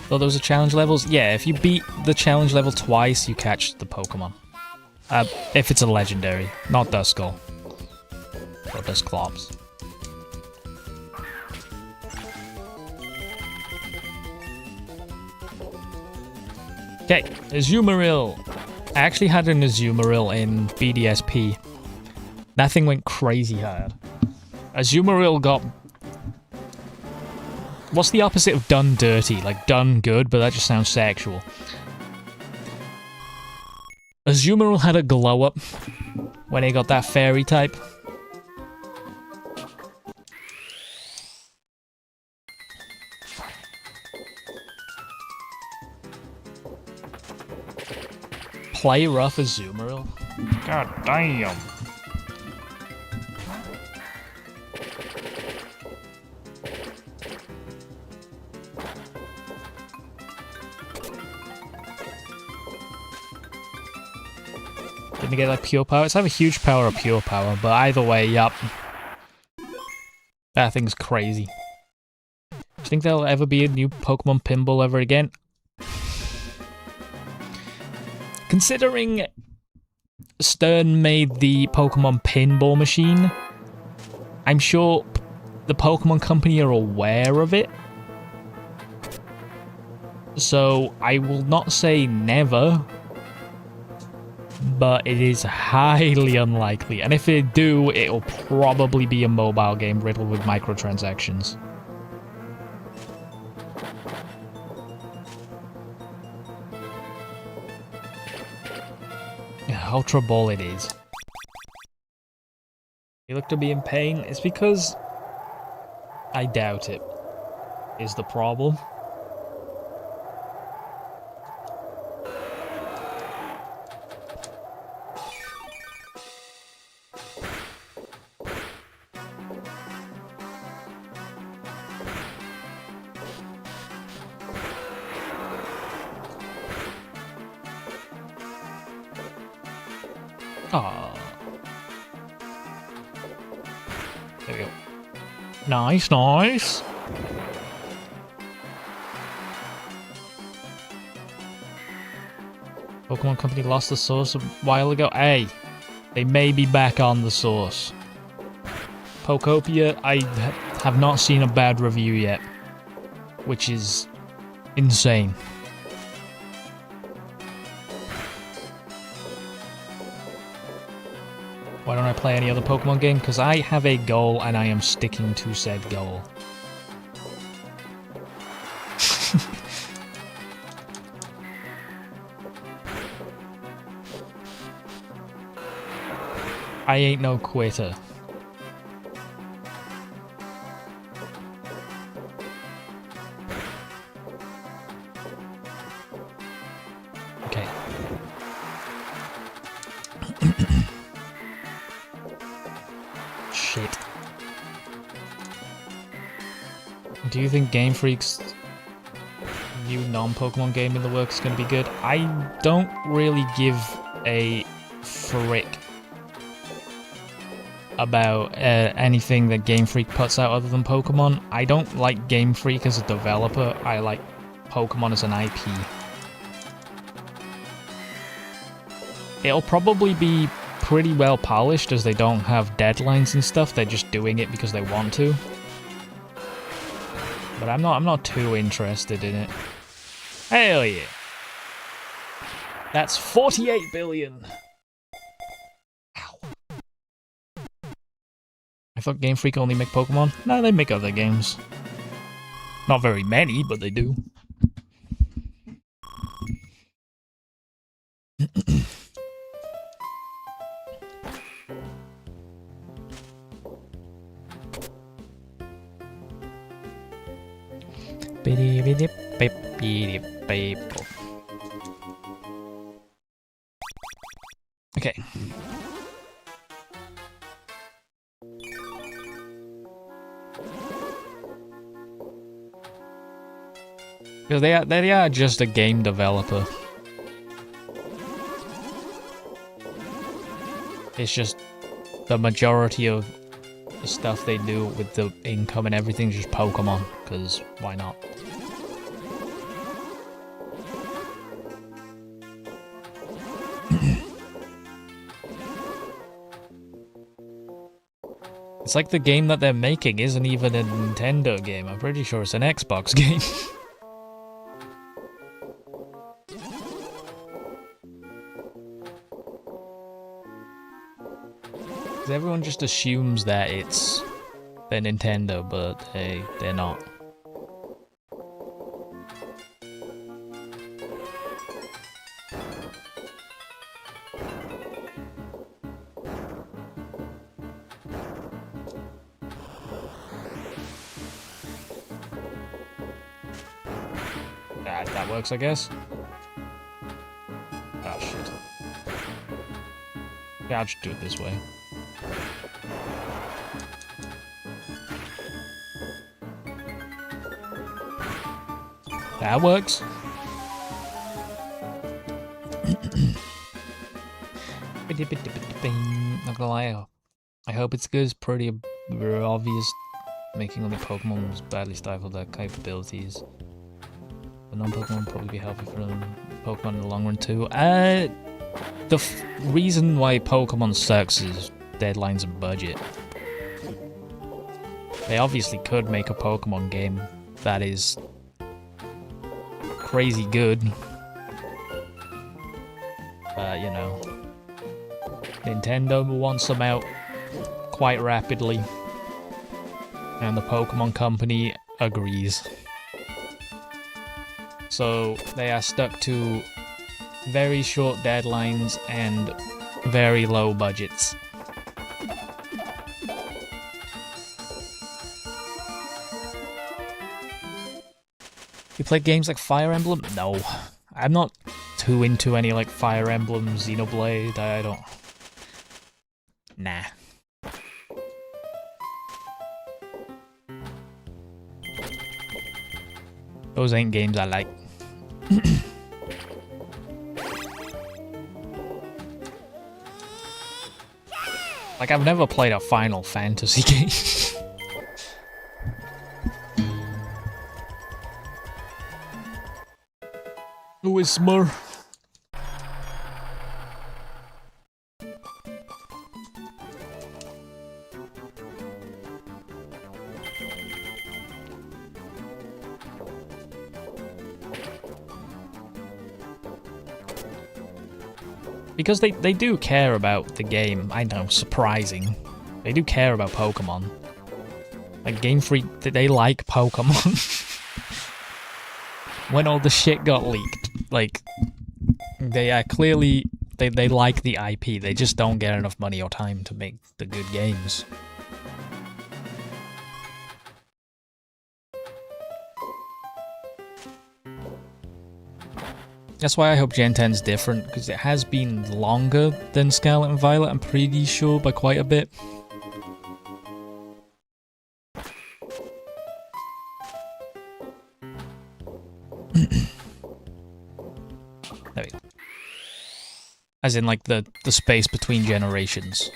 Thought those are challenge levels? Yeah, if you beat the challenge level twice, you catch the Pokemon. If it's a legendary, not Duskull. Or Dusclops. Okay, Azumarill. I actually had an Azumarill in BDSP. That thing went crazy hard. Azumarill got... What's the opposite of done dirty? Like done good, but that just sounds sexual. Azumarill had a glow up when he got that fairy type. Play rough Azumarill? God damn. Didn't get like pure power. It's have a huge power of pure power, but either way, yup. That thing's crazy. Do you think there'll ever be a new Pokemon Pinball ever again? Considering Stern made the Pokemon Pinball machine, I'm sure the Pokemon Company are aware of it. So I will not say never, but it is highly unlikely. And if they do, it'll probably be a mobile game riddled with microtransactions. Ultra Ball it is. You look to be in pain. It's because I doubt it is the problem. Ah, there we go. Nice, nice. Pokemon Company lost the source a while ago. Hey, they may be back on the source. Pokopia, I have not seen a bad review yet, which is insane. Why don't I play any other Pokemon game? Because I have a goal and I am sticking to said goal. I ain't no quitter. Okay. Shit. Do you think Game Freak's new non-Pokemon game in the works is going to be good? I don't really give a frick about anything that Game Freak puts out other than Pokemon. I don't like Game Freak as a developer. I like Pokemon as an IP. It'll probably be pretty well polished as they don't have deadlines and stuff. They're just doing it because they want to. But I'm not too interested in it. Hell yeah. That's 48 billion. Ow. I thought Game Freak only make Pokemon. No, they make other games. Not very many, but they do. Biddy biddy. Okay. Because they are just a game developer. It's just the majority of the stuff they do with the income and everything is just Pokemon, because why not? It's like the game that they're making isn't even a Nintendo game. I'm pretty sure it's an Xbox game. Everyone just assumes that they're Nintendo, but they're not. That works, I guess. Oh shit. Yeah, I'll just do it this way. That works. Not gonna lie, I hope it's good. It's pretty obvious. Making other Pokemon badly stifle their capabilities. The non-Pokemon will probably be healthy for them. Pokemon in the long run too. The reason why Pokemon sucks is deadlines and budget. They obviously could make a Pokemon game that is crazy good. But, you know, Nintendo wants them out quite rapidly. And the Pokemon Company agrees. So they are stuck to very short deadlines and very low budgets. You play games like Fire Emblem? No. I'm not too into any like Fire Emblem, Xenoblade, I don't... Nah. Those ain't games I like. Like, I've never played a Final Fantasy game. Who is Smur? Because they do care about the game. I know, surprising. They do care about Pokemon. Like, Game Freak, they like Pokemon. When all the shit got leaked, like, they are clearly, they like the IP, they just don't get enough money or time to make the good games. That's why I hope Gen 10's different, because it has been longer than Scarlet and Violet, I'm pretty sure, by quite a bit. There we go. As in, like, the space between generations.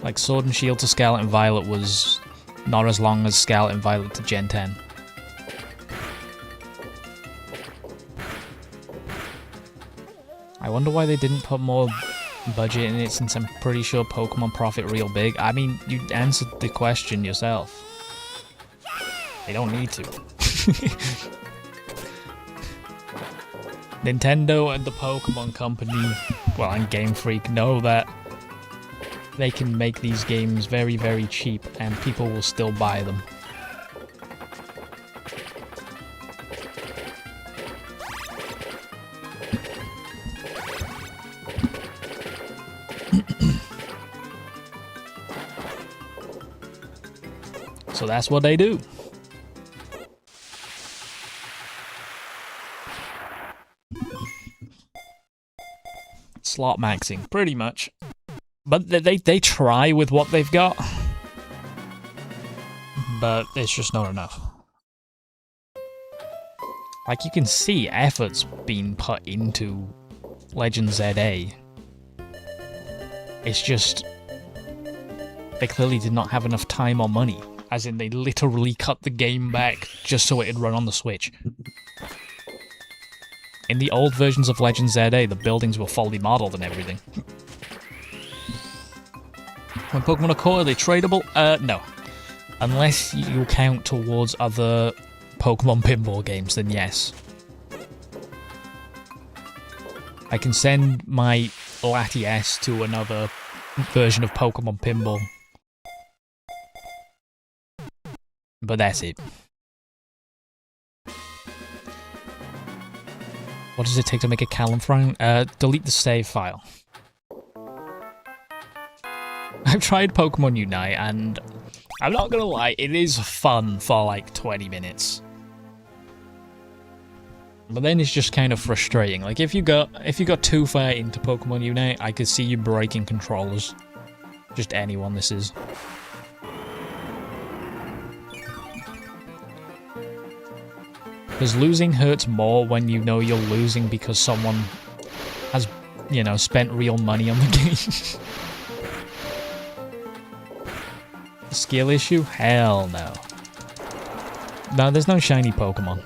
Like, Sword and Shield to Scarlet and Violet was not as long as Scarlet and Violet to Gen 10. I wonder why they didn't put more budget in it, since I'm pretty sure Pokemon profit real big. I mean, you answered the question yourself. They don't need to. Nintendo and the Pokemon Company, well, and Game Freak, know that they can make these games very, very cheap, and people will still buy them. So that's what they do. Slot maxing, pretty much. But they try with what they've got. But it's just not enough. Like, you can see effort's been put into Legend ZA. It's just... they clearly did not have enough time or money. As in, they literally cut the game back just so it'd run on the Switch. In the old versions of Legend ZA, the buildings were fully modeled and everything. When Pokemon are caught, are they tradable? No. Unless you count towards other Pokemon Pinball games, then yes. I can send my Latias to another version of Pokemon Pinball. But that's it. What does it take to make a Callum frown? Delete the save file. I've tried Pokemon Unite, and I'm not gonna lie, it is fun for like 20 minutes. But then it's just kind of frustrating. Like, if you got too far into Pokemon Unite, I could see you breaking controllers. Just anyone this is. Because losing hurts more when you know you're losing because someone has, you know, spent real money on the game. Skill issue? Hell no. No, there's no shiny Pokemon.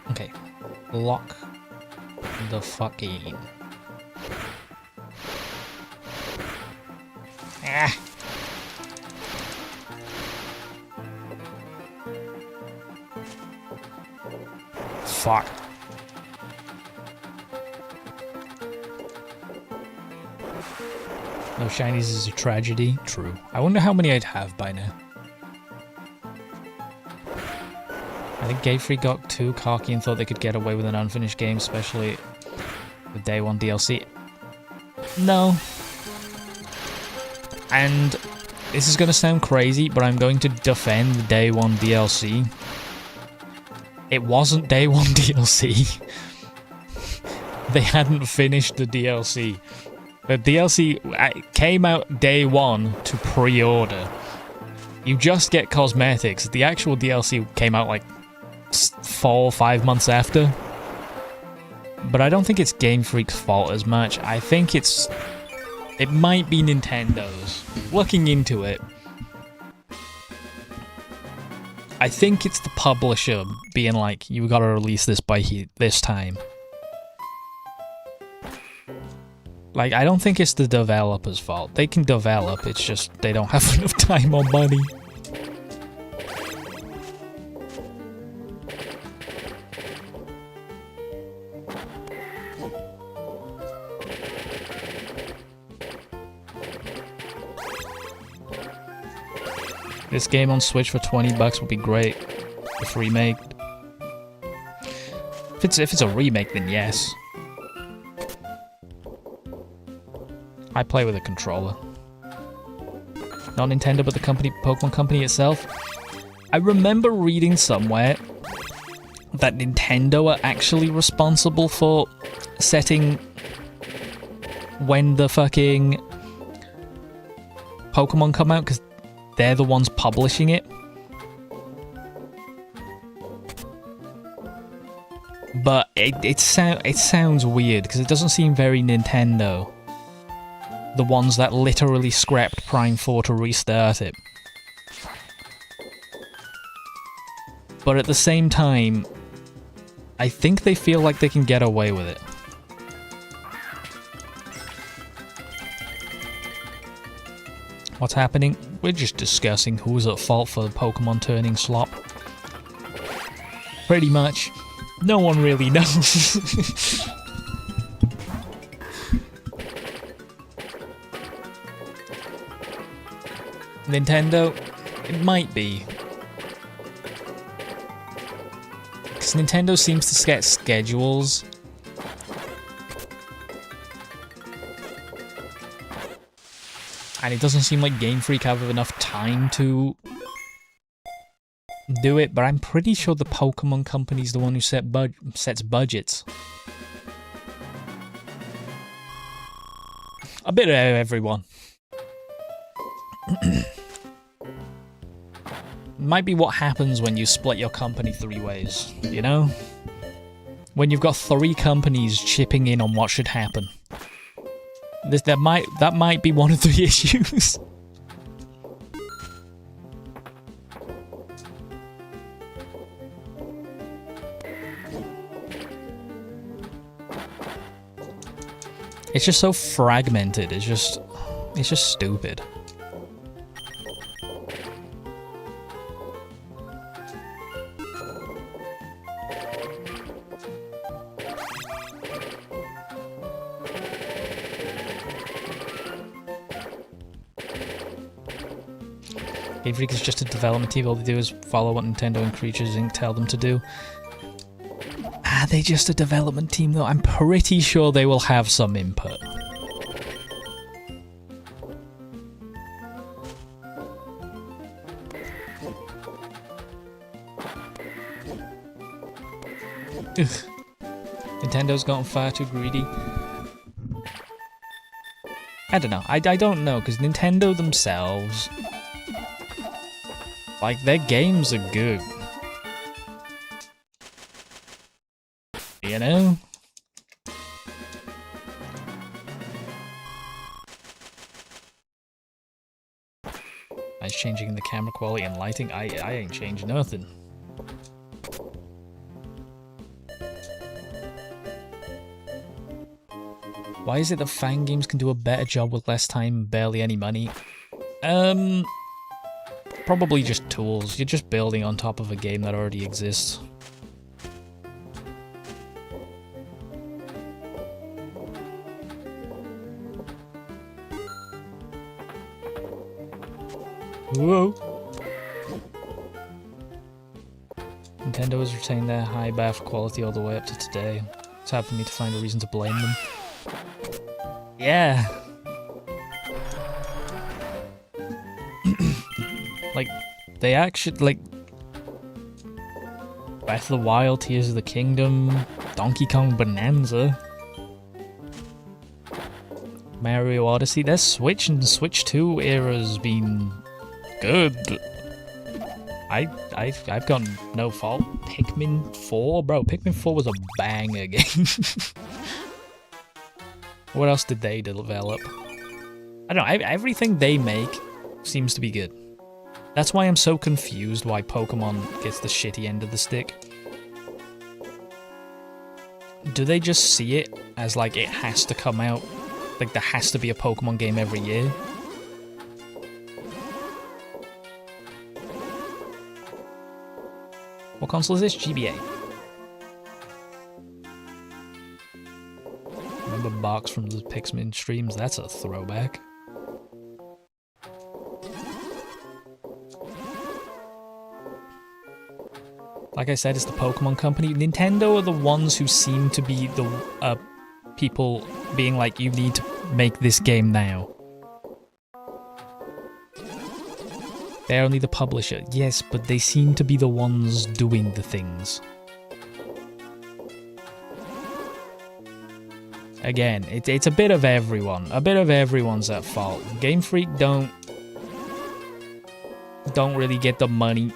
Okay. Lock the fucking... Ah! Fuck. No shinies is a tragedy. True. I wonder how many I'd have by now. I think Game Freak got too cocky and thought they could get away with an unfinished game, especially with Day 1 DLC. No. And this is going to sound crazy, but I'm going to defend the Day 1 DLC. It wasn't Day 1 DLC. They hadn't finished the DLC. The DLC came out Day 1 to pre-order. You just get cosmetics. The actual DLC came out like 4 or 5 months after. But I don't think it's Game Freak's fault as much. I think it might be Nintendo's. Looking into it, I think it's the publisher being like, you gotta release this by this time. Like, I don't think it's the developer's fault. They can develop, it's just they don't have enough time or money. This game on Switch for 20 bucks would be great if remade. If it's a remake, then yes. I play with a controller. Not Nintendo, but the Pokemon company itself. I remember reading somewhere that Nintendo are actually responsible for setting when the fucking Pokemon come out, because they're the ones publishing it. But it sounds weird, because it doesn't seem very Nintendo. The ones that literally scrapped Prime 4 to restart it. But at the same time, I think they feel like they can get away with it. What's happening? We're just discussing who's at fault for Pokemon turning slop. Pretty much. No one really knows. Nintendo? It might be. Because Nintendo seems to get schedules. And it doesn't seem like Game Freak have enough time to do it, but I'm pretty sure the Pokemon Company's the one who sets budgets. A bit of everyone. Might be what happens when you split your company 3 ways, you know? When you've got 3 companies chipping in on what should happen. That might be one of the issues. It's just so fragmented. It's just stupid. Game Freak is just a development team. All they do is follow what Nintendo and Creatures Inc. tell them to do. Are they just a development team though? I'm pretty sure they will have some input. Ugh. Nintendo's gotten far too greedy. I don't know. I don't know, because Nintendo themselves, like, their games are good. You know? I was changing the camera quality and lighting. I ain't changed nothing. Why is it that fan games can do a better job with less time and barely any money? Probably just tools. You're just building on top of a game that already exists. Whoa! Nintendo has retained their high bar for quality all the way up to today. It's hard for me to find a reason to blame them. Yeah. Like, they actually, like, Breath of the Wild, Tears of the Kingdom, Donkey Kong Bonanza, Mario Odyssey, their Switch and Switch 2 era's been good. I've got no fault. Pikmin 4, bro, Pikmin 4 was a banger game. What else did they develop? I don't know, everything they make seems to be good. That's why I'm so confused why Pokemon gets the shitty end of the stick. Do they just see it as like it has to come out? Like there has to be a Pokemon game every year? What console is this? GBA. Remember Box from the Pikmin streams? That's a throwback. Like I said, it's the Pokemon Company. Nintendo are the ones who seem to be the people being like, you need to make this game now. They're only the publisher. Yes, but they seem to be the ones doing the things. Again, it's a bit of everyone. A bit of everyone's at fault. Game Freak don't really get the money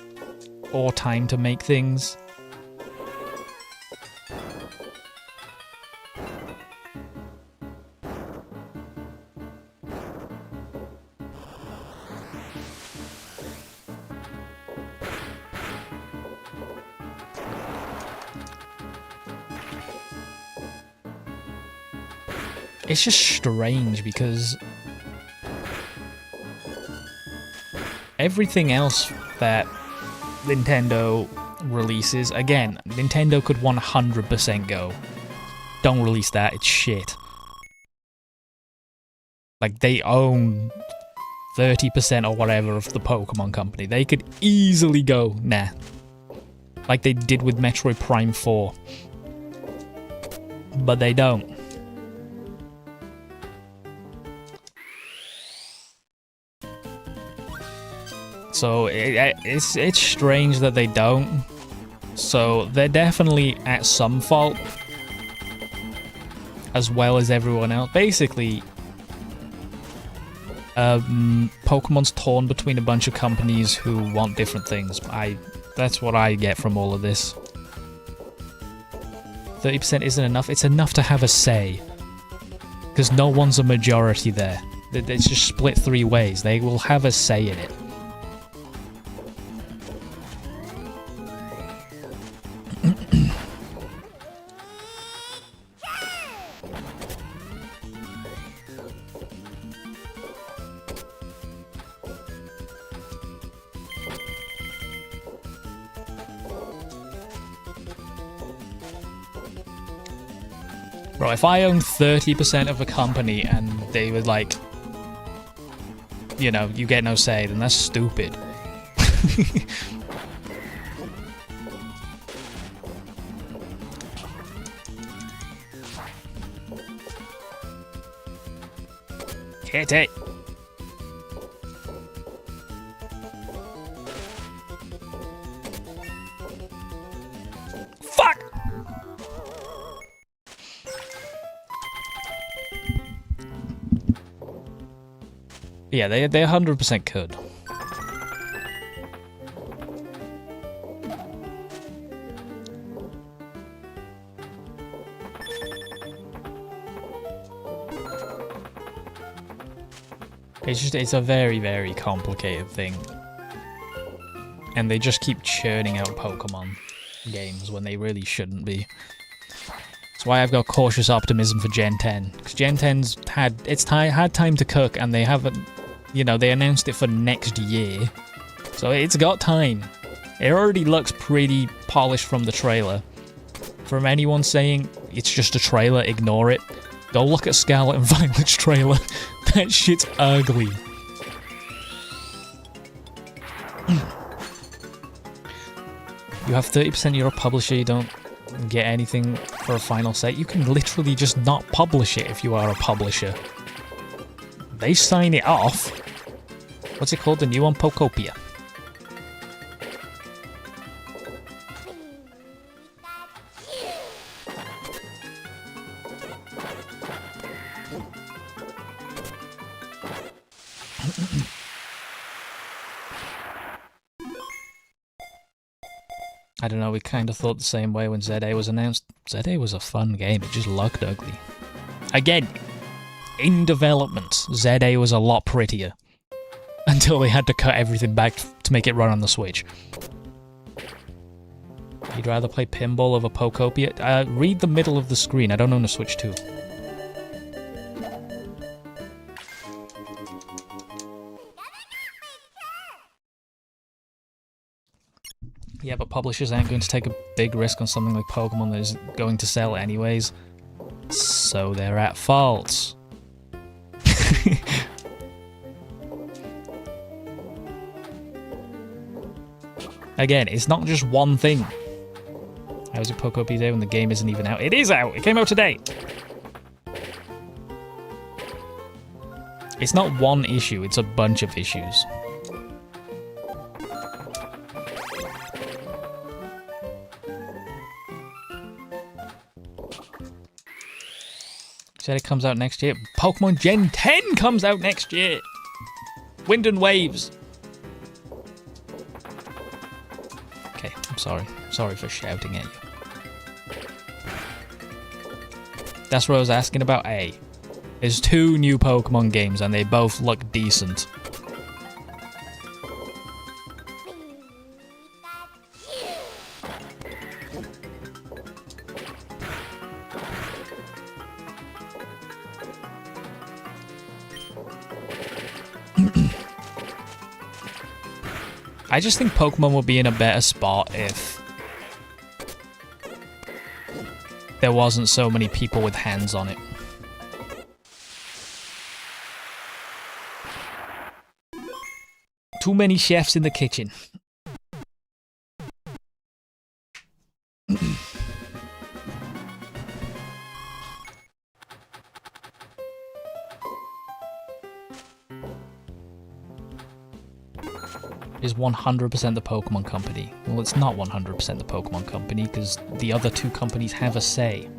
or time to make things. It's just strange because everything else that Nintendo releases, again, Nintendo could 100% go, don't release that, it's shit. Like, they own 30% or whatever of the Pokemon Company. They could easily go, nah. Like they did with Metroid Prime 4. But they don't. So it's strange that they don't. So they're definitely at some fault, as well as everyone else. Basically, Pokemon's torn between a bunch of companies who want different things. That's what I get from all of this. 30% isn't enough. It's enough to have a say. Because no one's a majority there. It's just split 3 ways. They will have a say in it. Bro, if I owned 30% of a company and they were like, you know, you get no say, then that's stupid. Hit it! Fuck! Yeah, they 100% could. It's a very, very complicated thing. And they just keep churning out Pokemon games when they really shouldn't be. That's why I've got cautious optimism for Gen 10. Because Gen 10's had time to cook, and they haven't, you know, they announced it for next year. So it's got time. It already looks pretty polished from the trailer. From anyone saying it's just a trailer, ignore it. Go look at Scarlet and Violet's trailer. That shit's ugly. You have 30%, you're a publisher, you don't get anything for a final say. You can literally just not publish it if you are a publisher. They sign it off. What's it called? The new one? Pokopia. I don't know, we kind of thought the same way when ZA was announced. ZA was a fun game, it just looked ugly. Again, in development, ZA was a lot prettier. Until they had to cut everything back to make it run on the Switch. You'd rather play Pinball over Pokopia? Read the middle of the screen, I don't own a Switch 2. Yeah, but publishers aren't going to take a big risk on something like Pokemon that is going to sell anyways. So they're at fault. Again, it's not just one thing. How's your Pokopia Day when the game isn't even out? It is out! It came out today! It's not one issue, it's a bunch of issues. Said it comes out next year. Pokemon Gen 10 comes out next year! Wind and Waves! Okay, I'm sorry. Sorry for shouting at you. That's what I was asking about. There's 2 new Pokemon games and they both look decent. I just think Pokemon would be in a better spot if there wasn't so many people with hands on it. Too many chefs in the kitchen. is 100% the Pokemon Company. Well, it's not 100% the Pokemon Company, because the other two companies have a say.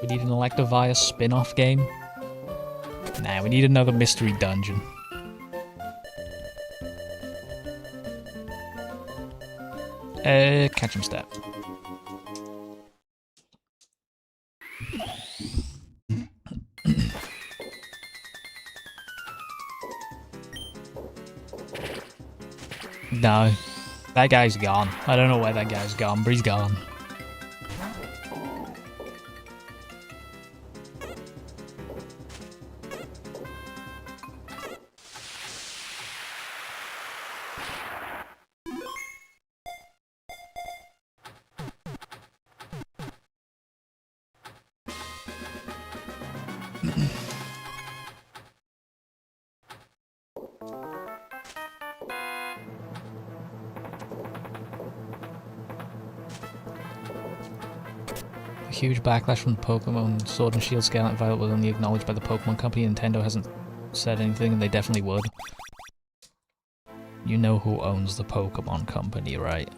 We need an Electivire spin-off game? Nah, we need another mystery dungeon. Catch 'em stat. No. That guy's gone. I don't know where that guy's gone, but he's gone. Huge backlash from Pokemon Sword and Shield Scarlet and Violet was only acknowledged by the Pokemon Company. Nintendo hasn't said anything, and they definitely would. You know who owns the Pokemon Company, right?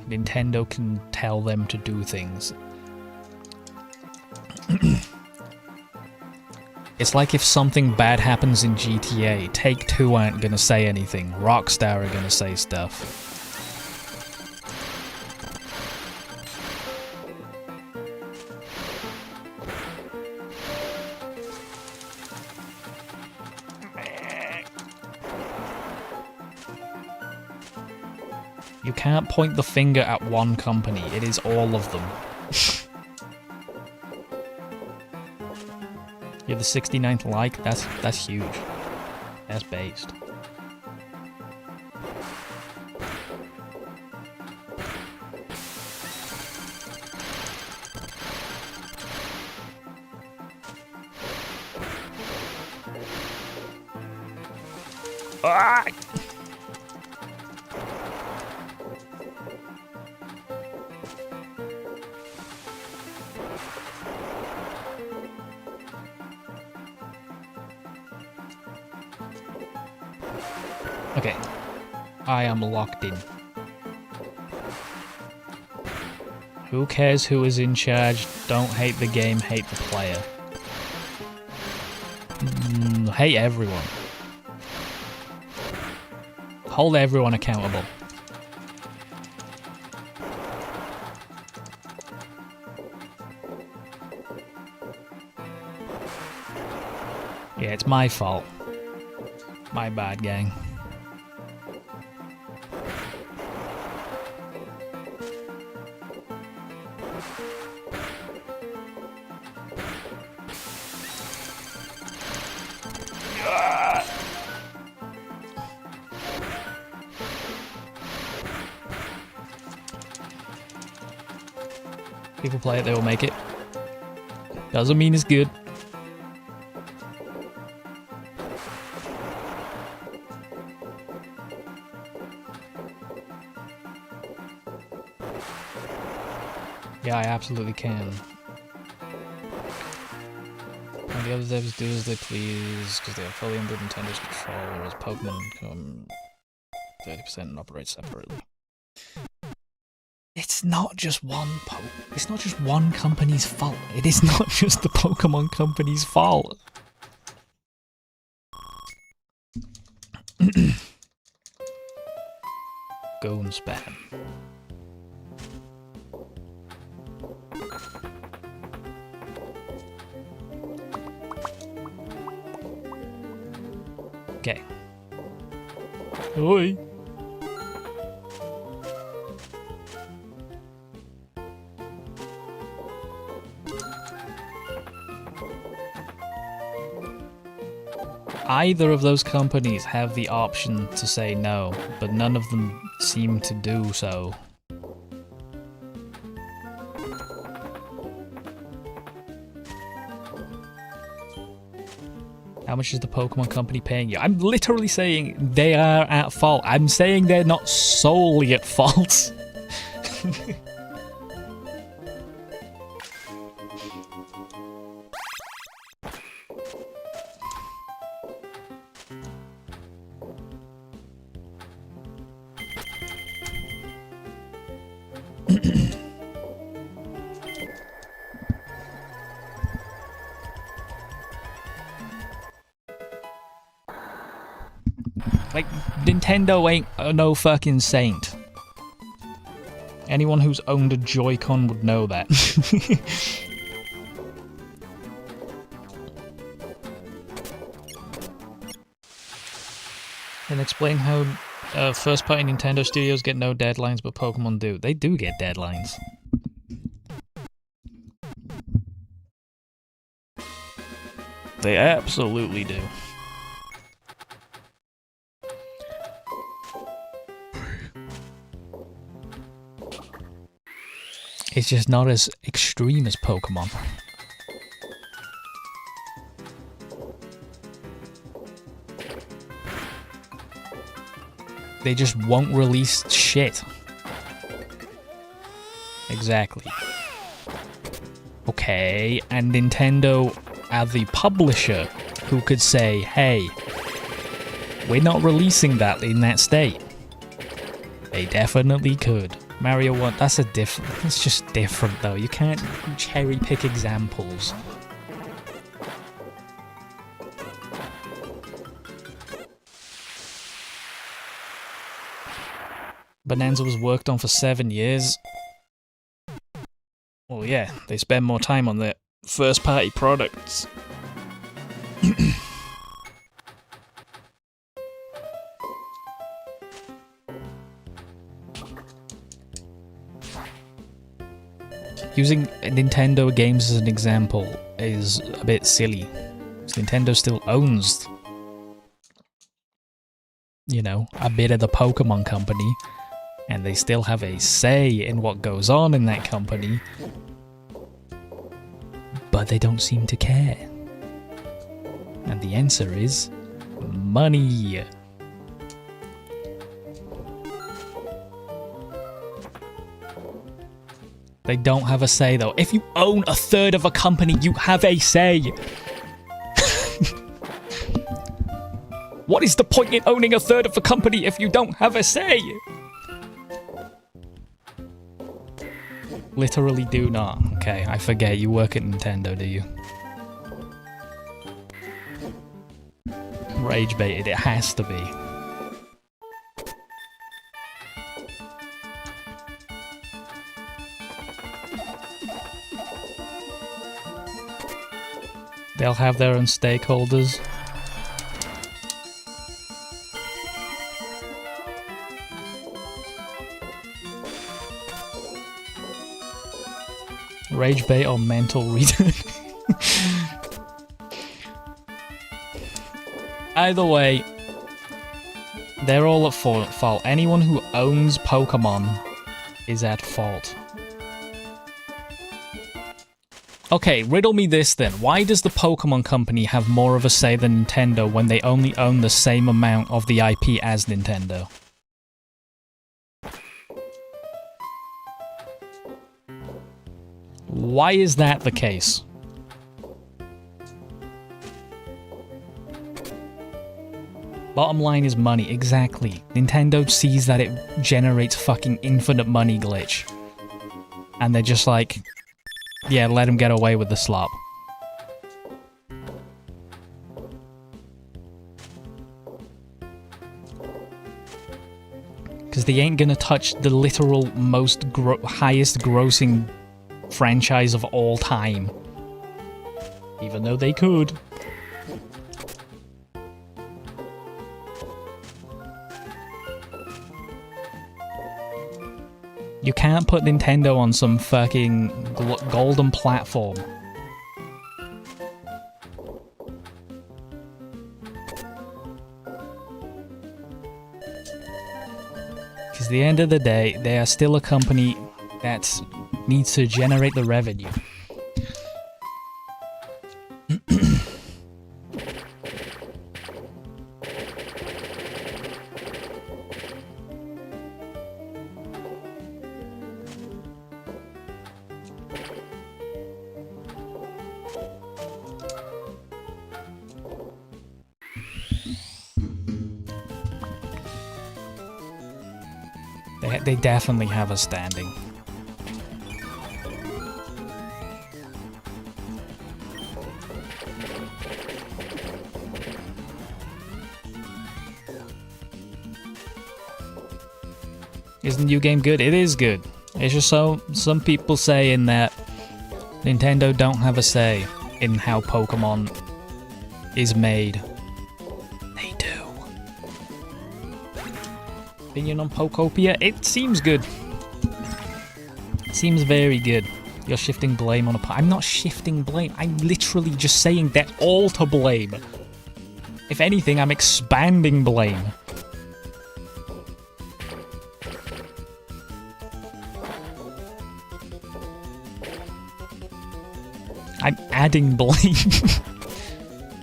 Nintendo can tell them to do things. It's like if something bad happens in GTA, Take-Two aren't gonna say anything, Rockstar are gonna say stuff. You can't point the finger at one company, it is all of them. You're the 69th like? That's huge. That's based. Ah! Okay, I am locked in. Who cares who is in charge? Don't hate the game, hate the player. Hate everyone. Hold everyone accountable. Yeah, it's my fault. My bad, gang. People play it, they will make it. Doesn't mean it's good. Yeah, I absolutely can. And the other devs do as they please, because they are fully under Nintendo's control, whereas Pokemon come 30% and operate separately. It's not just it's not just one company's fault. It is not just the Pokemon Company's fault. Go and spam. Okay. Oi. Either of those companies have the option to say no, but none of them seem to do so. How much is the Pokemon Company paying you? I'm literally saying they are at fault. I'm saying they're not solely at fault. Like, Nintendo ain't no fucking saint. Anyone who's owned a Joy-Con would know that. And explain how first-party Nintendo studios get no deadlines, but Pokemon do. They do get deadlines. They absolutely do. It's just not as extreme as Pokemon. They just won't release shit. Exactly. Okay, and Nintendo are the publisher who could say, hey, we're not releasing that in that state. They definitely could. Mario 1, that's just different though. You can't cherry pick examples. Bonanza was worked on for 7 years. Well, yeah, they spend more time on their first-party products. Using Nintendo games as an example is a bit silly. Nintendo still owns, you know, a bit of the Pokemon Company, and they still have a say in what goes on in that company, but they don't seem to care. And the answer is money. They don't have a say, though. If you own a third of a company, you have a say. What is the point in owning a third of a company if you don't have a say? Literally do not. Okay, I forget. You work at Nintendo, do you? Rage baited. It has to be. They'll have their own stakeholders. Rage bait or mental retard. Either way, they're all at fault. Anyone who owns Pokemon is at fault. Okay, riddle me this then. Why does the Pokemon Company have more of a say than Nintendo when they only own the same amount of the IP as Nintendo? Why is that the case? Bottom line is money, exactly. Nintendo sees that it generates fucking infinite money glitch. And they're just like, yeah, let him get away with the slop. Because they ain't gonna touch the literal most highest grossing franchise of all time. Even though they could. You can't put Nintendo on some fucking golden platform. Because at the end of the day, they are still a company that needs to generate the revenue. They definitely have a standing. Is the new game good? It is good. It's just so some people saying that Nintendo don't have a say in how Pokemon is made. They do. Opinion on Pokopia? It seems good. Seems very good. You're shifting blame on I'm not shifting blame. I'm literally just saying they're all to blame. If anything, I'm expanding blame. I'm adding blame.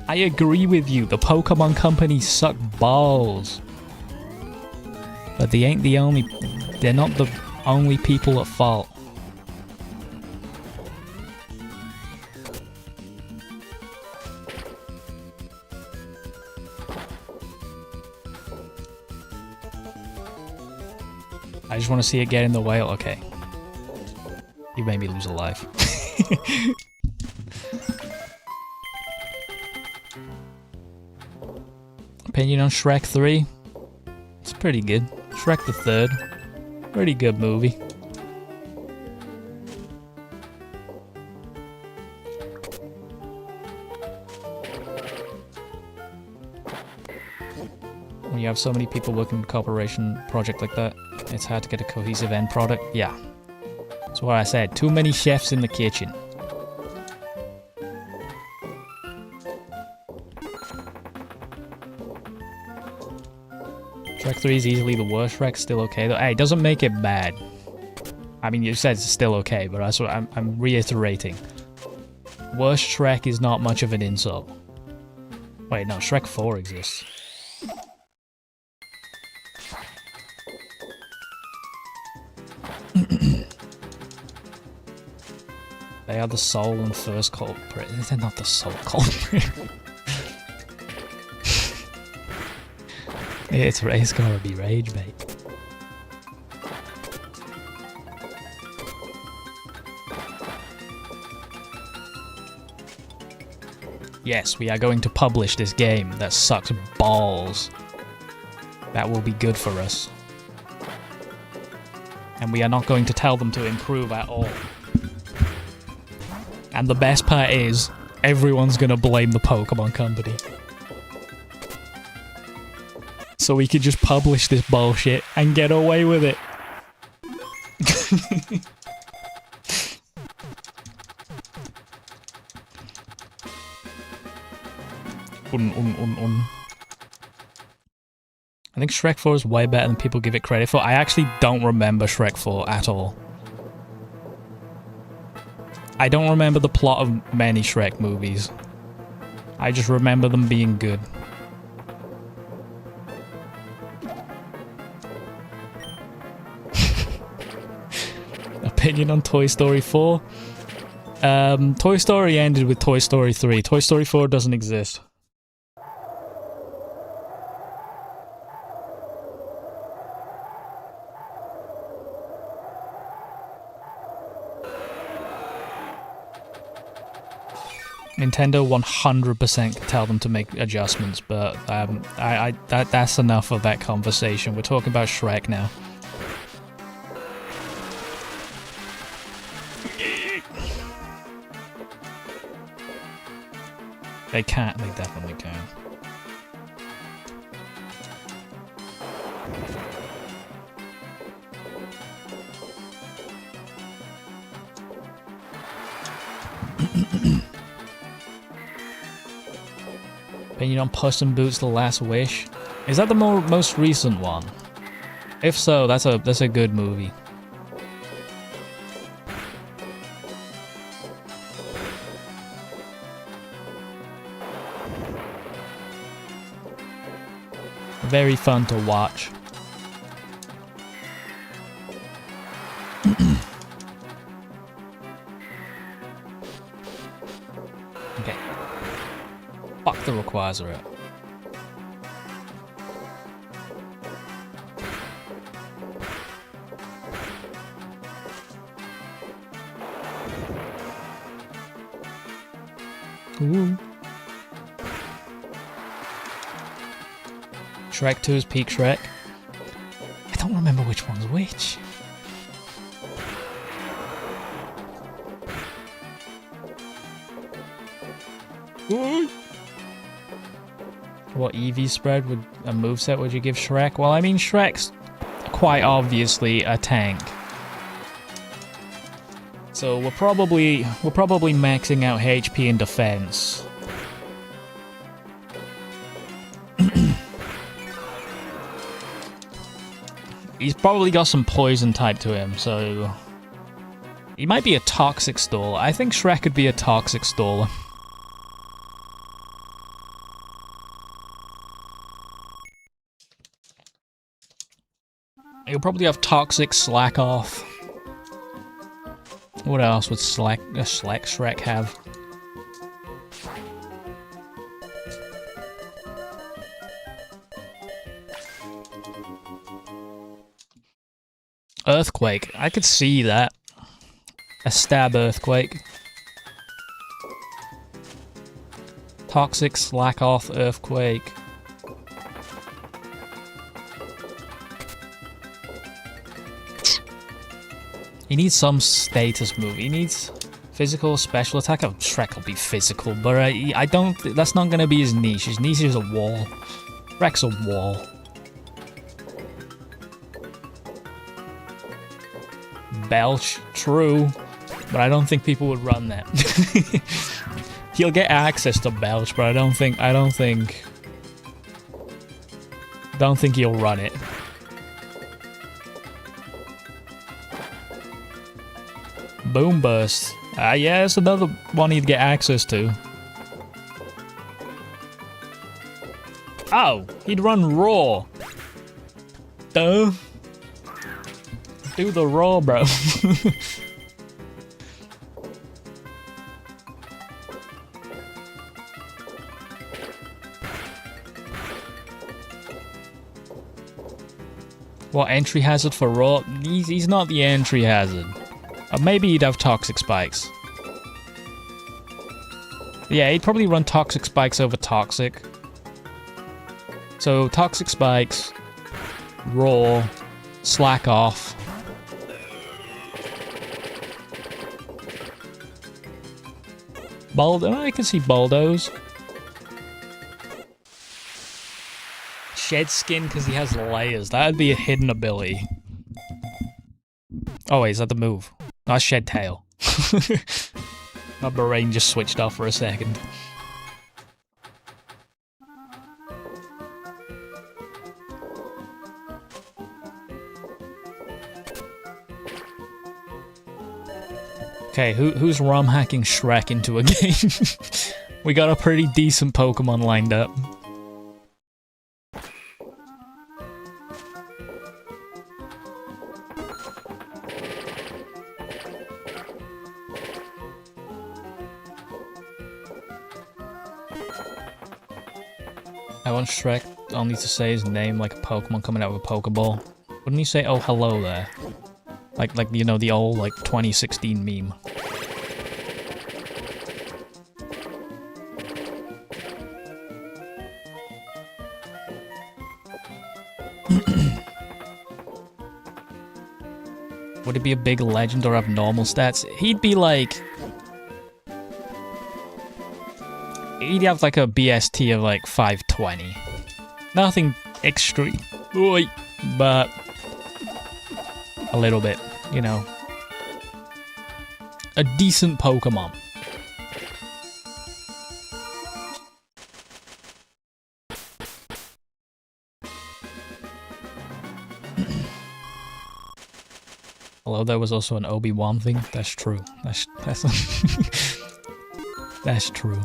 I agree with you. The Pokemon companies suck balls. But they ain't the only... They're not the only people at fault. I just want to see it get in the whale. Okay. You made me lose a life. Opinion on Shrek 3? It's pretty good. Shrek the Third. Pretty good movie. When you have so many people working in a cooperation project like that, it's hard to get a cohesive end product. Yeah. That's what I said. Too many chefs in the kitchen. Shrek 3 is easily the worst. Shrek's still okay though. Hey, it doesn't make it bad. I mean, you said it's still okay, but that's what I'm reiterating. Worst Shrek is not much of an insult. Wait, no, Shrek 4 exists. They are the sole and first culprit. They're not the sole culprit. It's gonna be rage bait. Yes, we are going to publish this game that sucks balls. That will be good for us. And we are not going to tell them to improve at all. And the best part is, everyone's gonna blame the Pokemon Company. So we could just publish this bullshit and get away with it. I think Shrek 4 is way better than people give it credit for. I actually don't remember Shrek 4 at all. I don't remember the plot of many Shrek movies. I just remember them being good. Opinion on Toy Story 4? Toy Story ended with Toy Story 3. Toy Story 4 doesn't exist. Nintendo 100% could tell them to make adjustments, but that's enough of that conversation. We're talking about Shrek now. They can't, they definitely can. Opinion on Puss in Boots: The Last Wish? Is that the most recent one? If so, that's a good movie. Very fun to watch. Okay. Fuck the Rayquaza up. Ooh. Shrek 2 is peak Shrek. I don't remember which one's which. Ooh. What EV spread would a moveset would you give Shrek? Well, I mean, Shrek's quite obviously a tank. So we're probably maxing out HP and defense. He's probably got some poison type to him, so he might be a toxic stall. I think Shrek could be a toxic stall. He'll probably have toxic slack off. What else would slack Shrek have? Earthquake. I could see that. A stab earthquake. Toxic slack off earthquake. He needs some status move. He needs physical, special attack. Oh, Shrek will be physical, but I don't. That's not gonna be his niche. His niche is a wall. Shrek's a wall. Belch, true, but I don't think people would run that. He'll get access to Belch, but I don't think he'll run it. Boom Burst. Yeah, it's another one he'd get access to. Oh, he'd run Raw. Duh. Do the Raw, bro. What entry hazard for Raw? He's not the entry hazard. Maybe he'd have Toxic Spikes. Yeah, he'd probably run Toxic Spikes over Toxic. So, Toxic Spikes, Raw, Slack Off. Baldo, I can see Baldos. Shed Skin because he has layers. That would be a hidden ability. Oh wait, is that the move? No, that's Shed Tail. My brain just switched off for a second. Okay, who's ROM hacking Shrek into a game? We got a pretty decent Pokemon lined up. I want Shrek only to say his name like a Pokemon coming out of a Pokeball. Wouldn't he say, "Oh, hello there"? Like you know, the old, like, 2016 meme. Would it be a big legend or have normal stats? He'd be like... He'd have like a BST of like 520. Nothing extreme, but a little bit, you know. A decent Pokemon. Although there was also an Obi-Wan thing. That's true. That's that's true.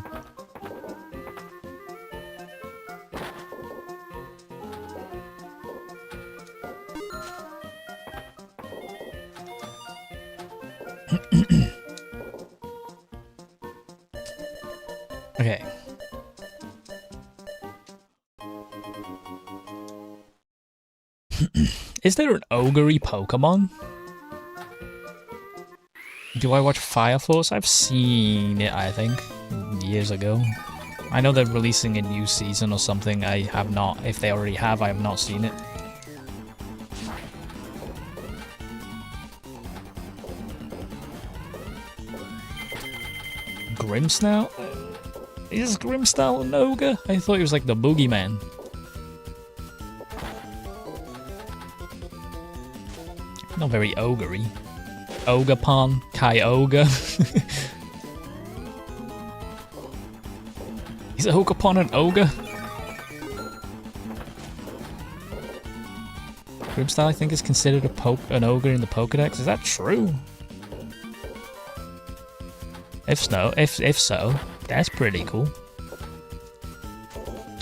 Okay. Is there an ogre-y Pokemon? Do I watch Fire Force? I've seen it, I think, years ago. I know they're releasing a new season or something. I have not. If they already have, I have not seen it. Grimmsnout? Is Grimmsnout an ogre? I thought he was like the boogeyman. Not very ogre-y. Ogre-pon? Kyogre? Is Ogre-pon an ogre? Grimmsnout, I think, is considered an ogre in the Pokédex. Is that true? If so, that's pretty cool.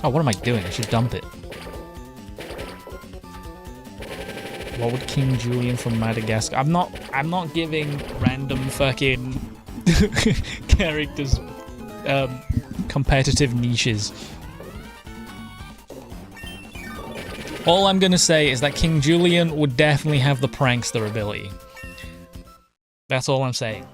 Oh, what am I doing? I should dump it. What would King Julian from Madagascar? I'm not giving random fucking characters competitive niches. All I'm gonna say is that King Julian would definitely have the prankster ability. That's all I'm saying.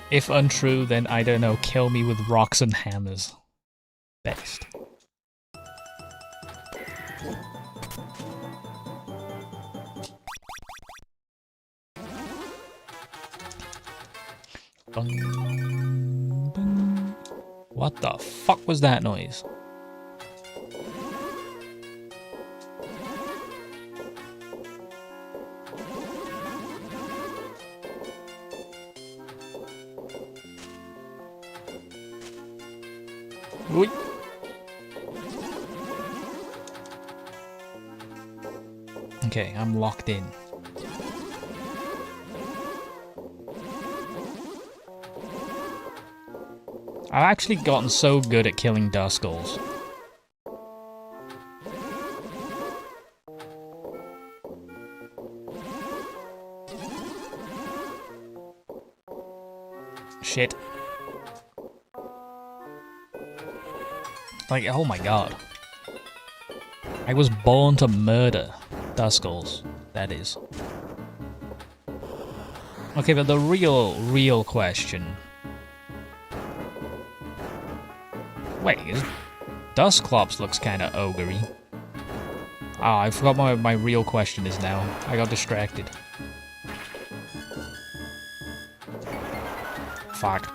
If untrue, then I don't know, kill me with rocks and hammers. Best. Bung, bung. What the fuck was that noise? Oi. Okay, I'm locked in. I've actually gotten so good at killing Duskulls. Shit. Like, oh my god. I was born to murder Duskulls, that is. Okay, but the real question... Wait, Dusclops looks kinda ogre-y. Ah, I forgot what my real question is now. I got distracted. Fuck.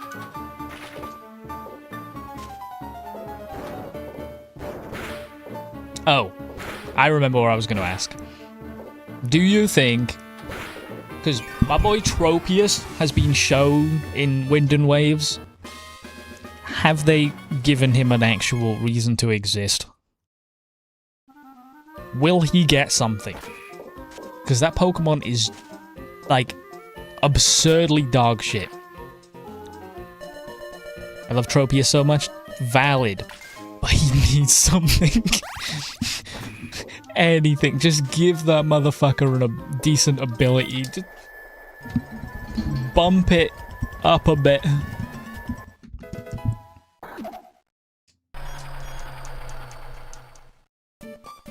Oh, I remember what I was going to ask. Do you think, because my boy Tropius has been shown in Wind and Waves, have they given him an actual reason to exist? Will he get something? Because that Pokemon is, like, absurdly dog shit. I love Tropius so much. Valid. But he needs something. Anything. Just give that motherfucker a decent ability. Just bump it up a bit.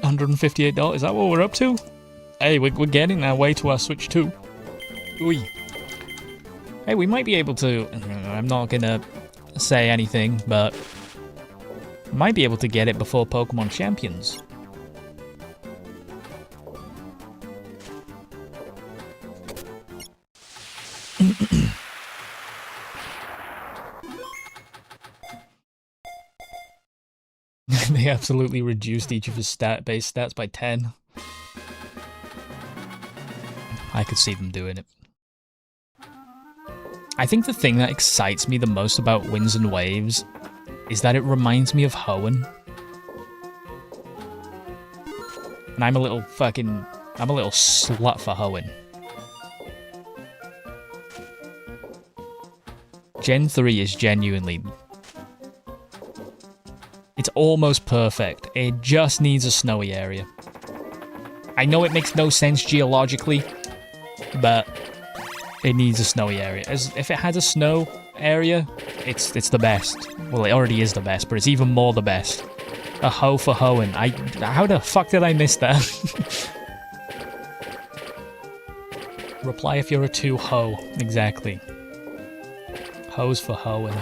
$158. Is that what we're up to? Hey, we're getting our way to our Switch 2. Oi. Hey, we might be able to... I'm not gonna say anything, but... might be able to get it before Pokemon Champions. They absolutely reduced each of his base stats by 10. I could see them doing it. I think the thing that excites me the most about Winds and Waves is that it reminds me of Hoenn. And I'm a little slut for Hoenn. Gen 3 is genuinely... it's almost perfect. It just needs a snowy area. I know it makes no sense geologically, but it needs a snowy area. If it had a snow area, it's the best. Well, it already is the best, but it's even more the best. A hoe for hoeing. How the fuck did I miss that? Reply if you're a 2 hoe. Exactly. Hoes for hoeing.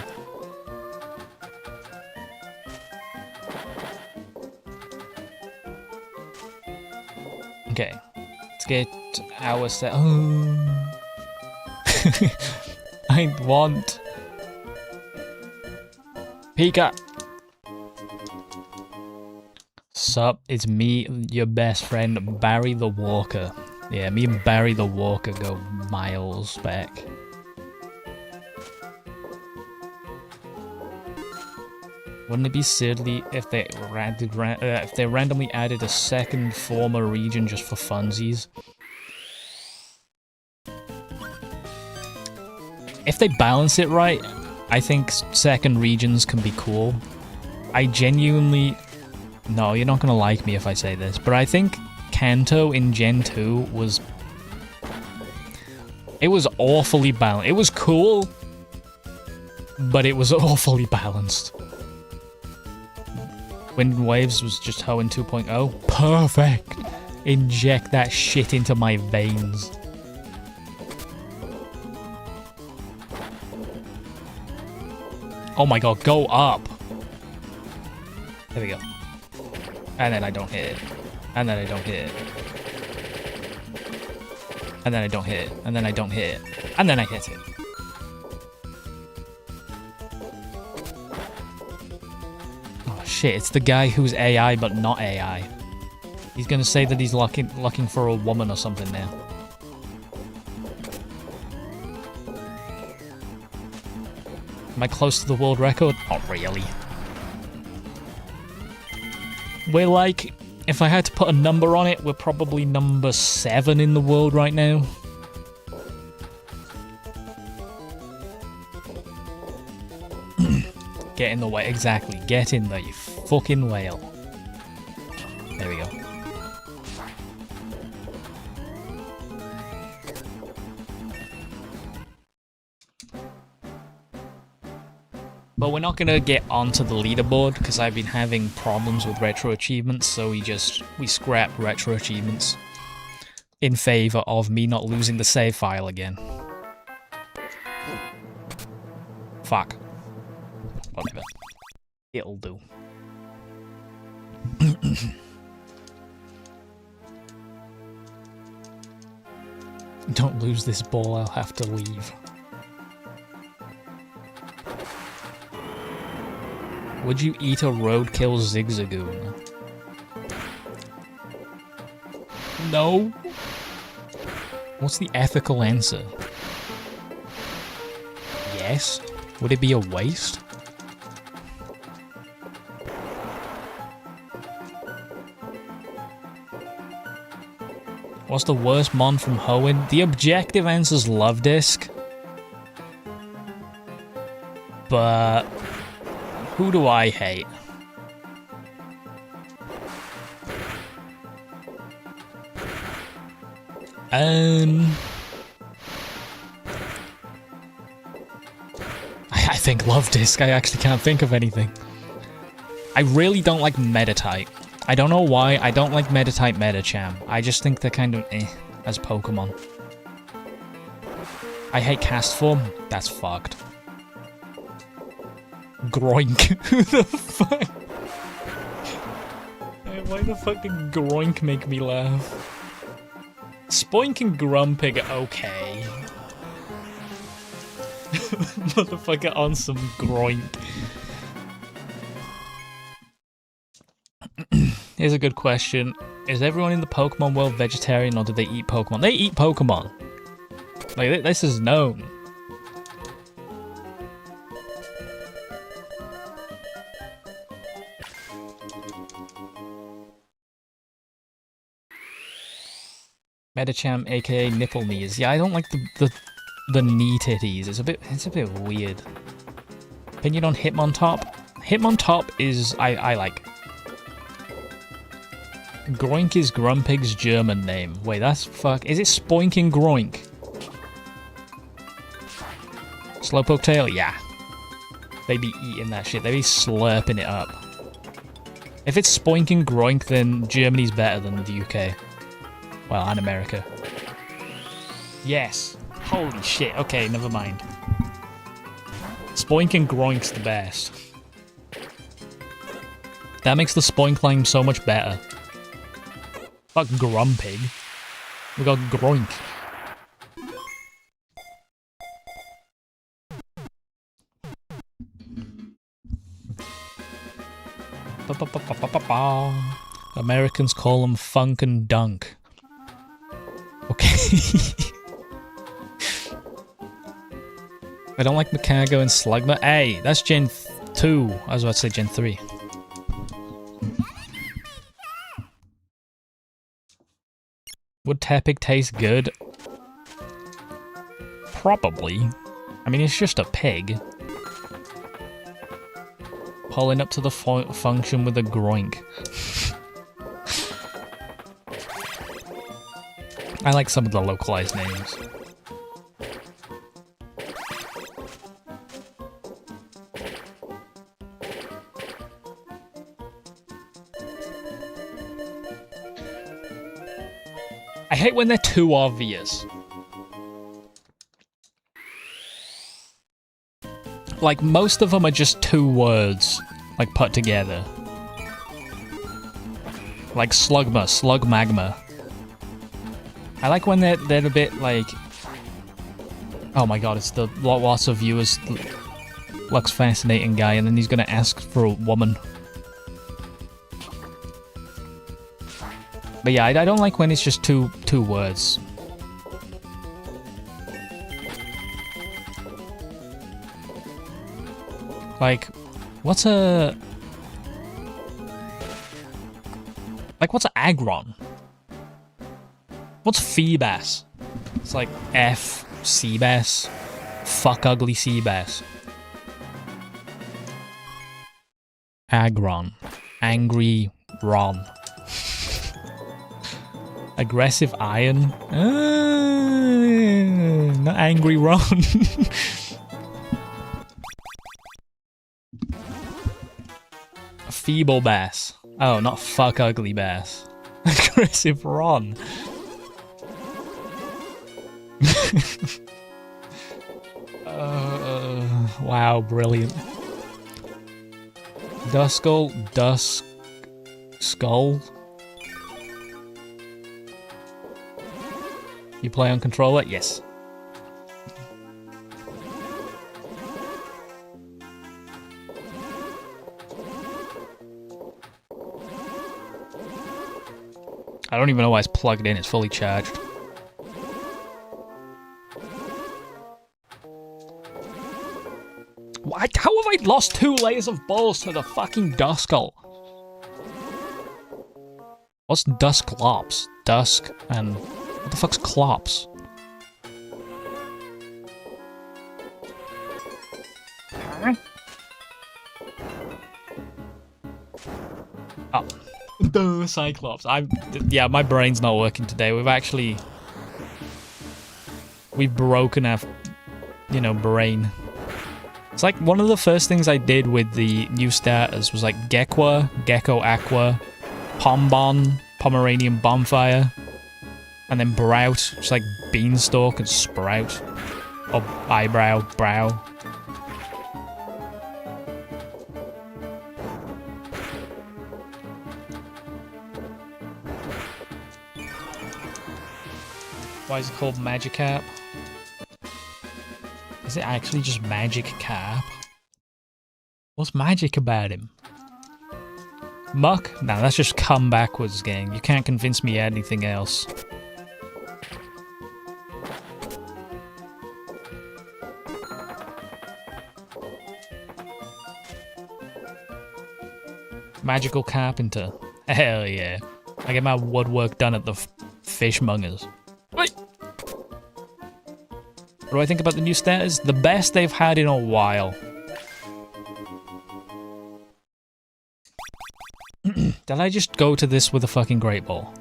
Okay. Let's get our set. Oh. I want Pika. Sup, it's me, your best friend, Barry the Walker. Yeah, me and Barry the Walker go miles back. Wouldn't it be silly if they randomly added a second former region just for funsies? If they balance it right, I think second regions can be cool. I genuinely... No, you're not gonna like me if I say this, but I think Kanto in Gen 2 was... It was awfully balanced. It was cool, but it was awfully balanced. Wind Waves was just Hoenn 2.0. Perfect! Inject that shit into my veins. Oh my god, go up! There we go. And then I don't hit it. And then I don't hit it. And then I don't hit it. And then I don't hit it. And then I hit it. Oh shit, it's the guy who's AI but not AI. He's gonna say that he's looking for a woman or something now. Am I close to the world record? Not really. We're like, if I had to put a number on it, we're probably number 7 in the world right now. Get in the way, exactly. Get in there, you fucking whale. There we go. But we're not gonna get onto the leaderboard because I've been having problems with retro achievements, so we scrap retro achievements in favor of me not losing the save file again. Fuck. Whatever. It'll do. Don't lose this ball, I'll have to leave. Would you eat a roadkill zigzagoon? No. What's the ethical answer? Yes. Would it be a waste? What's the worst mon from Hoenn? The objective answer's Love Disc. But... who do I hate? I think Love Disc. I actually can't think of anything. I really don't like Metatype. I don't know why. I don't like Metatype Metacham. I just think they're kind of as Pokemon. I hate Cast Form. That's fucked. Groink. Who the fuck? Why the fuck did Groink make me laugh? Spoink and Grumpig are okay. Motherfucker on some Groink. Here's a good question. Is everyone in the Pokemon world vegetarian or do they eat Pokemon? They eat Pokemon. Like, this is known. Metacham, aka nipple knees. Yeah, I don't like the knee titties. It's a bit weird. Opinion on Hitmontop? Hitmontop is I like. Groink is Grumpig's German name. Wait, that's fuck. Is it Spoinking Groink? Slowpoke Tail? Yeah. They be eating that shit. They be slurping it up. If it's Spoink and Groink, then Germany's better than the UK. Well, and America. Yes. Holy shit. Okay, never mind. Spoink and Groink's the best. That makes the Spoink line so much better. Fuck Grumpig. We got Groink. Americans call them Funk and Dunk. Okay. I don't like Macago and Slugma. Hey, that's Gen 2. I was about to say Gen 3. Would Tepig taste good? Probably. I mean, it's just a pig. Pulling up to the function with a groink. I like some of the localized names. I hate when they're too obvious. Like, most of them are just two words, like, put together. Like Slugma, Slug Magma. I like when they're a bit, like... Oh my god, it's the lots of viewers. Looks fascinating guy, and then he's gonna ask for a woman. But yeah, I don't like when it's just two words. Like, what's a... Like, what's an Agron? What's Feebass? It's like F, Seabass. Fuck ugly Seabass. Agron. Angry Ron. Aggressive Iron. Not Angry Ron. Feeble Bass. Oh, not Fuck Ugly Bass. Aggressive Ron. Wow, brilliant. Duskull, Dusk Skull. You play on controller? Yes. I don't even know why it's plugged in, it's fully charged. What? How have I lost 2 layers of balls to the fucking Duskull? What's Dusklops? Dusk and... What the fuck's Clops? Oh. Duh, Cyclops. Yeah, my brain's not working today. We've broken our, brain. It's like one of the first things I did with the new starters was like Gekwa, Gecko Aqua, Pombon, Pomeranian Bonfire, and then Brout, just like Beanstalk and Sprout. Or Eyebrow, Brow. Why is it called Magikarp? Is it actually just Magikarp? What's magic about him? Muck? Nah, that's just come backwards, gang. You can't convince me anything else. Magical Carpenter. Hell yeah. I get my woodwork done at the Fishmongers. Wait! What do I think about the new starters? The best they've had in a while. Did I just go to this with a fucking Great Ball?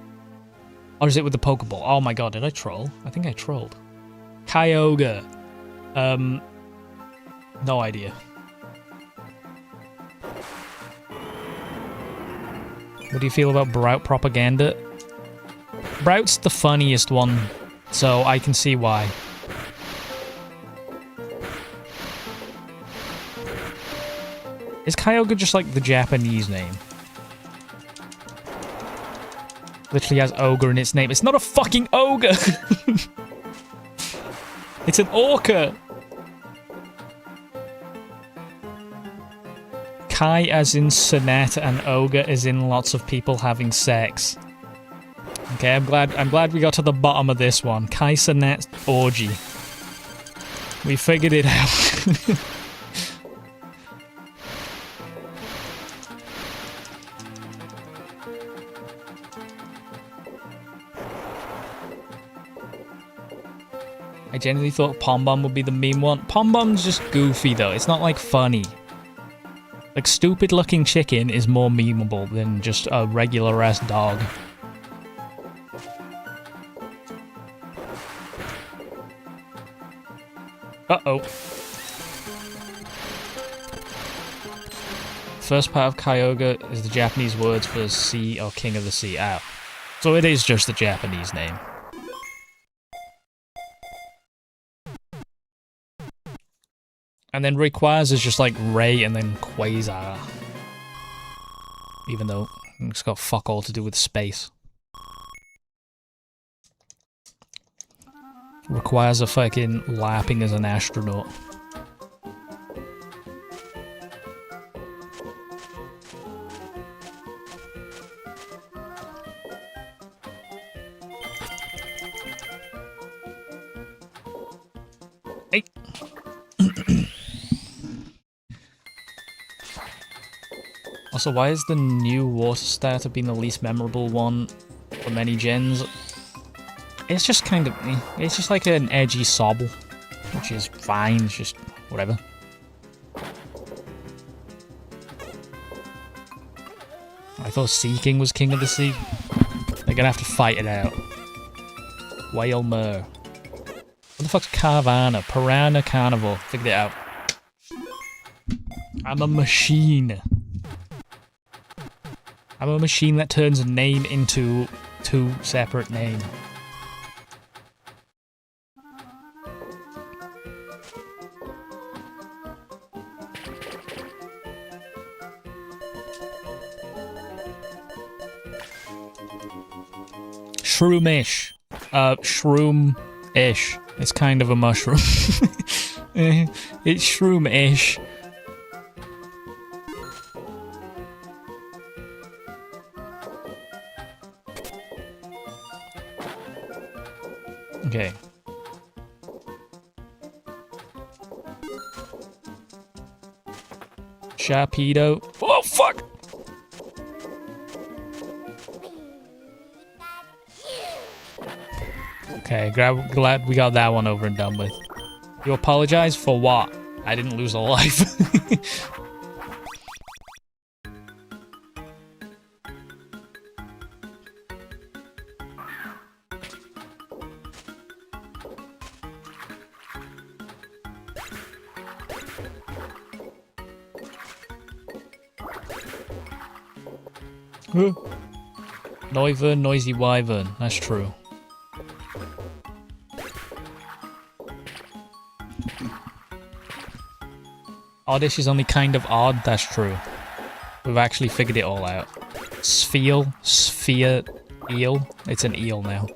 Or is it with the Pokeball? Oh my god, did I troll? I think I trolled. Kyogre. No idea. What do you feel about Brout propaganda? Brout's the funniest one, so I can see why. Is Kyogre just like the Japanese name? Literally has ogre in its name. It's not a fucking ogre! It's an orca! Kai as in sonnet and ogre as in lots of people having sex. Okay, I'm glad we got to the bottom of this one. Kai sonnet orgy. We figured it out. I genuinely thought Pom Bomb would be the meme one. Pom Bomb's just goofy though, it's not like funny. Like stupid looking chicken is more memeable than just a regular ass dog. Uh-oh. First part of Kyogre is the Japanese words for sea or king of the sea. Ow. So it is just the Japanese name. And then Rayquaza is just like Ray and then Quasar. Even though it's got fuck all to do with space. Rayquaza fucking lapping as an astronaut. Hey. Also, why is the new water starter being the least memorable one for many gens? It's just kind of... it's just like an edgy sobble, which is fine, it's just whatever. I thought Sea King was king of the sea. They're gonna have to fight it out. Whale Mer. What the fuck's Carvana? Piranha Carnivore. Figured it out. I'm a machine. I'm a machine that turns a name into two separate names. Shroomish. Shroom-ish. It's kind of a mushroom. It's shroom-ish. Okay. Sharpedo. Oh, fuck! Okay, glad we got that one over and done with. You apologize for what? I didn't lose a life. Noivern, noisy wyvern. That's true. Oddish is only kind of odd. That's true. We've actually figured it all out. Sphere, eel. It's an eel now.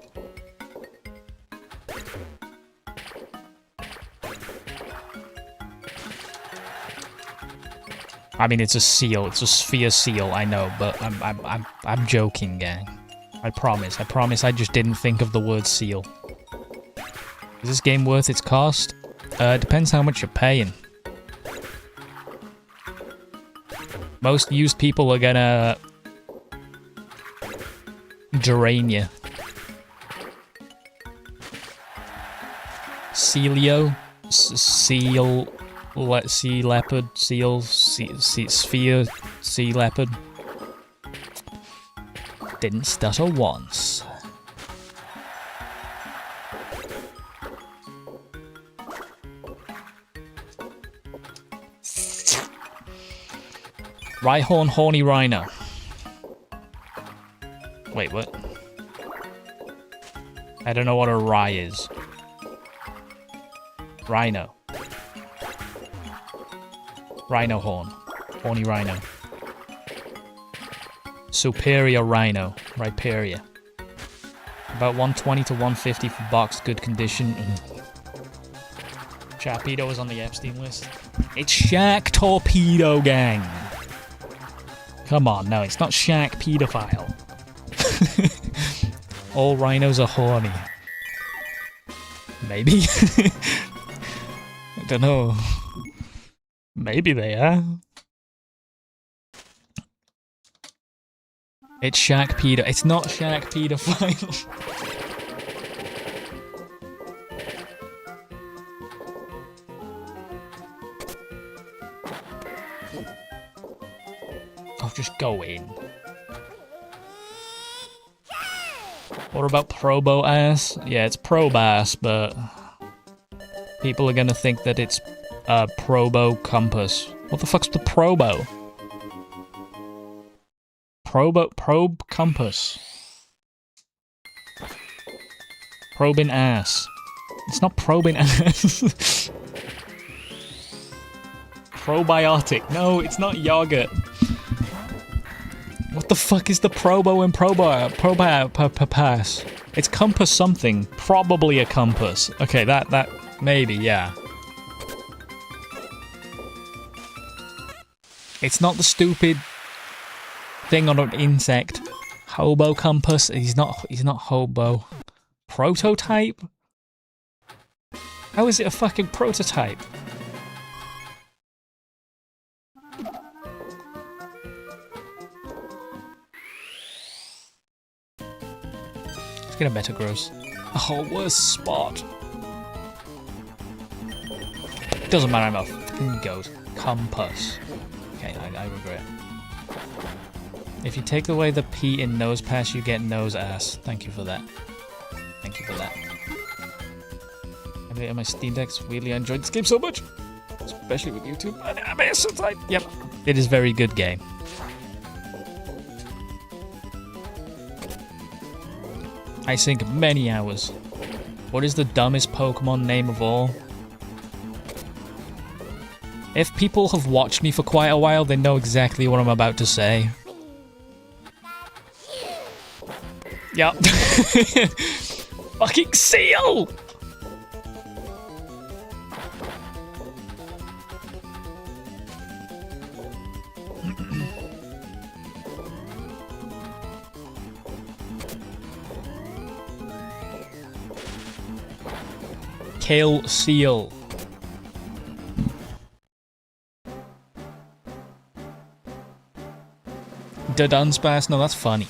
I mean, it's a seal. It's a sphere seal. I know, but I'm joking, gang. I promise. I just didn't think of the word seal. Is this game worth its cost? Depends how much you're paying. Most used people are gonna drain you. Celio, seal, sea leopard, seal, sphere, sea leopard. Didn't stutter once. Rhyhorn, horny rhino. Wait, what? I don't know what a rye is. Rhino. Rhino horn. Horny rhino. Superior rhino. Rhyperia. About 120 to 150 for box, good condition. Sharpedo is on the Epstein list. It's Shaq Torpedo Gang. Come on, no, it's not Shaq Pedophile. All rhinos are horny. Maybe? I don't know. Maybe they are. It's Shaq Pedo. It's not Shaq Pedophile. Oh, just go in. What about Probo ass? Yeah, it's Prob ass, but people are gonna think that it's Probo compass. What the fuck's the Probo? Probe compass. Probing ass. It's not probing ass. Probiotic. No, it's not yogurt. What the fuck is the Probo and pass? It's compass something. Probably a compass. Okay, that maybe, yeah. It's not the stupid thing on an insect. Hobo compass. He's not hobo. Prototype? How is it a fucking prototype? Let's get a Metagross. Oh, worst spot. Doesn't matter, I'm a fucking goat. Compass. Okay, I regret. If you take away the P in nose pass, you get nose ass. Thank you for that. Thank you for that. And my Steam Deck's really enjoyed this game so much. Especially with YouTube. Yep. It is a very good game. I sink many hours. What is the dumbest Pokemon name of all? If people have watched me for quite a while, they know exactly what I'm about to say. Yup. Fucking seal! Kill seal. The Dunsparce? No, that's funny.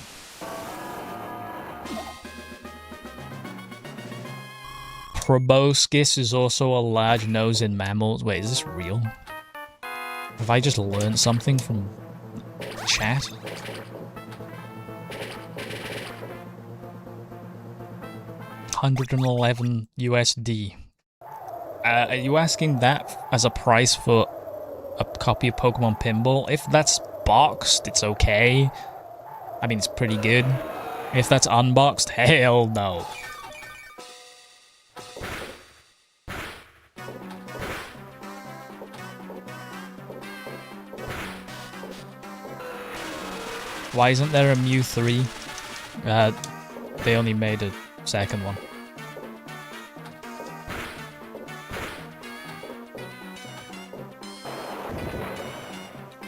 Proboscis is also a large nose in mammals. Wait, is this real? Have I just learned something from chat? $111 USD. Are you asking that as a price for a copy of Pokemon Pinball? If that's boxed, it's okay. I mean, it's pretty good. If that's unboxed, hell no. Why isn't there a Mew 3? They only made a second one.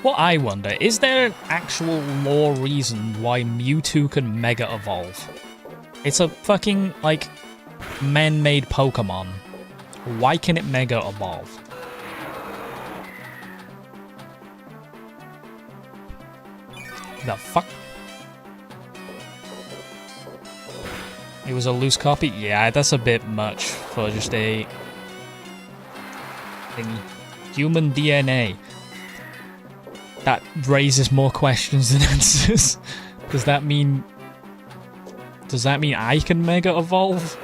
What I wonder, is there an actual lore reason why Mewtwo can Mega Evolve? It's a fucking, like, man-made Pokemon. Why can it Mega Evolve? The fuck? It was a loose copy? Yeah, that's a bit much for just a thingy. Human DNA. That raises more questions than answers. Does that mean I can Mega Evolve?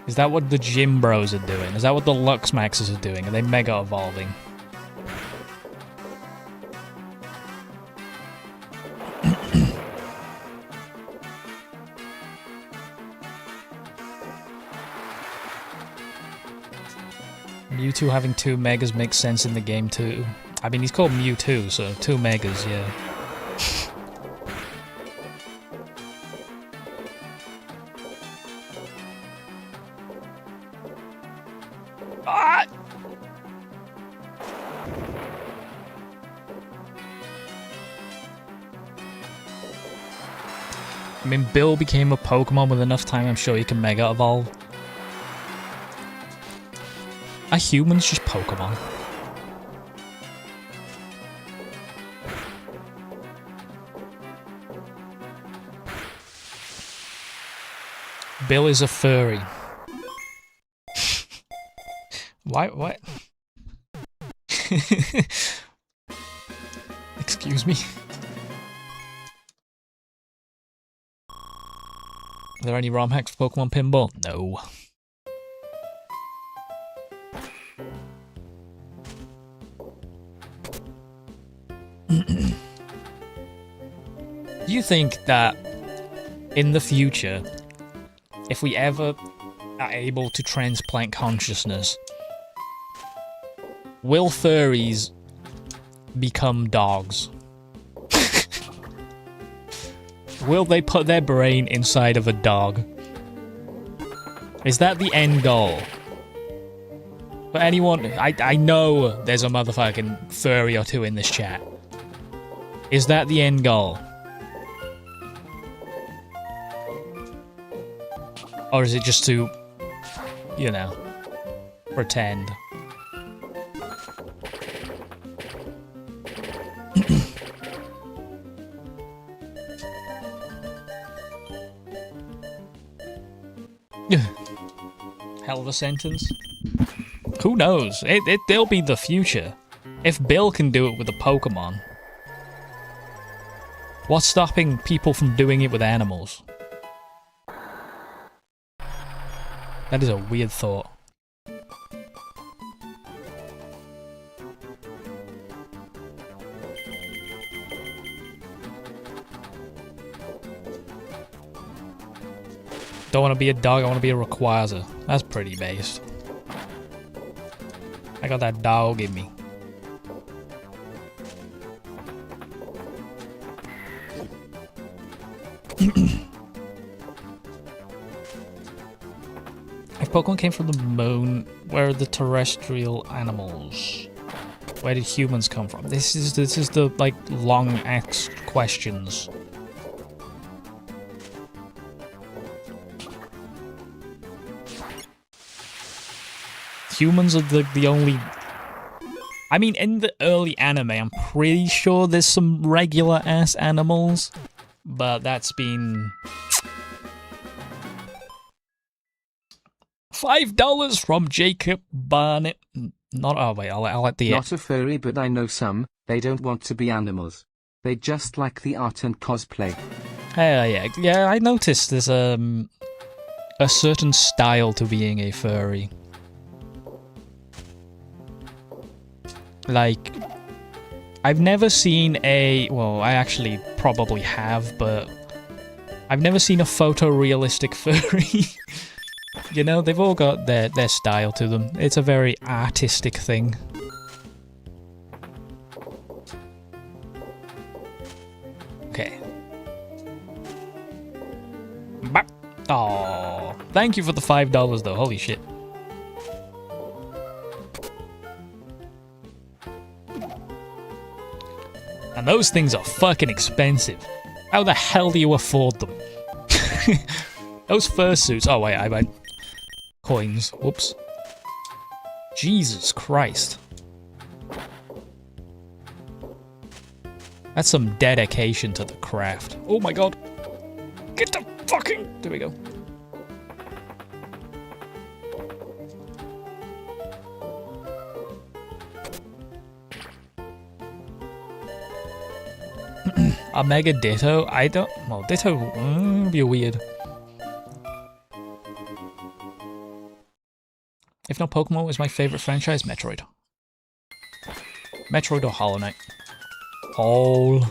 Is that what the Gym Bros are doing? Is that what the Lux Maxes are doing? Are they Mega Evolving? Mewtwo having 2 megas makes sense in the game too. I mean, he's called Mewtwo, so 2 megas, yeah. Ah! I mean, Bill became a Pokemon with enough time, I'm sure he can Mega Evolve. Are humans just Pokemon? Bill is a furry. Why? What? Excuse me? Are there any ROM hacks for Pokemon Pinball? No. Do you think that in the future, if we ever are able to transplant consciousness, will furries become dogs? Will they put their brain inside of a dog? Is that the end goal? For anyone, I know there's a motherfucking furry or two in this chat. Is that the end goal? Or is it just to, you know, pretend? Hell of a sentence. Who knows? They'll be the future. If Bill can do it with a Pokemon, what's stopping people from doing it with animals? That is a weird thought. Don't want to be a dog, I want to be a Rayquaza. That's pretty based. I got that dog in me. If Pokemon came from the moon, where are the terrestrial animals? Where did humans come from? This is the like long asked questions. Humans are the only... I mean, in the early anime, I'm pretty sure there's some regular-ass animals, but that's been... $5 from Jacob Barnett. Not... Oh, wait, I'll let the... Not a furry, but I know some. They don't want to be animals. They just like the art and cosplay. Yeah, I noticed there's a certain style to being a furry. Like, I've never seen a... Well, I actually probably have, but... I've never seen a photorealistic furry. You know, they've all got their style to them. It's a very artistic thing. Okay. Oh, thank you for the $5 though, holy shit. And those things are fucking expensive. How the hell do you afford them? Those fursuits. Oh wait, I meant coins. Whoops. Jesus Christ. That's some dedication to the craft. Oh my god. Get the fucking... There we go. A Mega Ditto? I don't... Well, Ditto would be weird. If not Pokemon was my favorite franchise, Metroid. Metroid or Hollow Knight? All.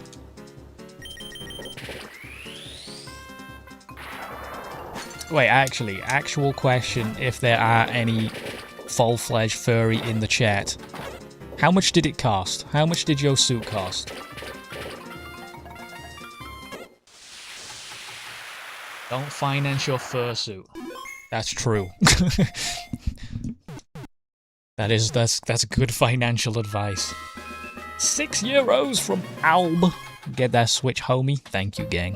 Wait, actually, actual question, if there are any full-fledged furry in the chat. How much did it cost? How much did your suit cost? Don't finance your fursuit. That's true. That's good financial advice. €6 from Alb. Get that Switch, homie. Thank you, gang.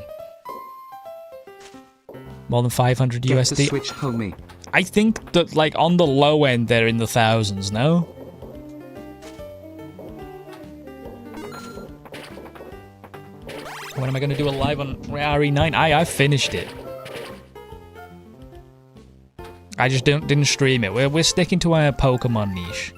More than 500 Get USD. the Switch, homie. I think that, like, on the low end, they're in the thousands, no? When am I going to do a live on RE9? I finished it. I just didn't stream it. We're sticking to our Pokemon niche.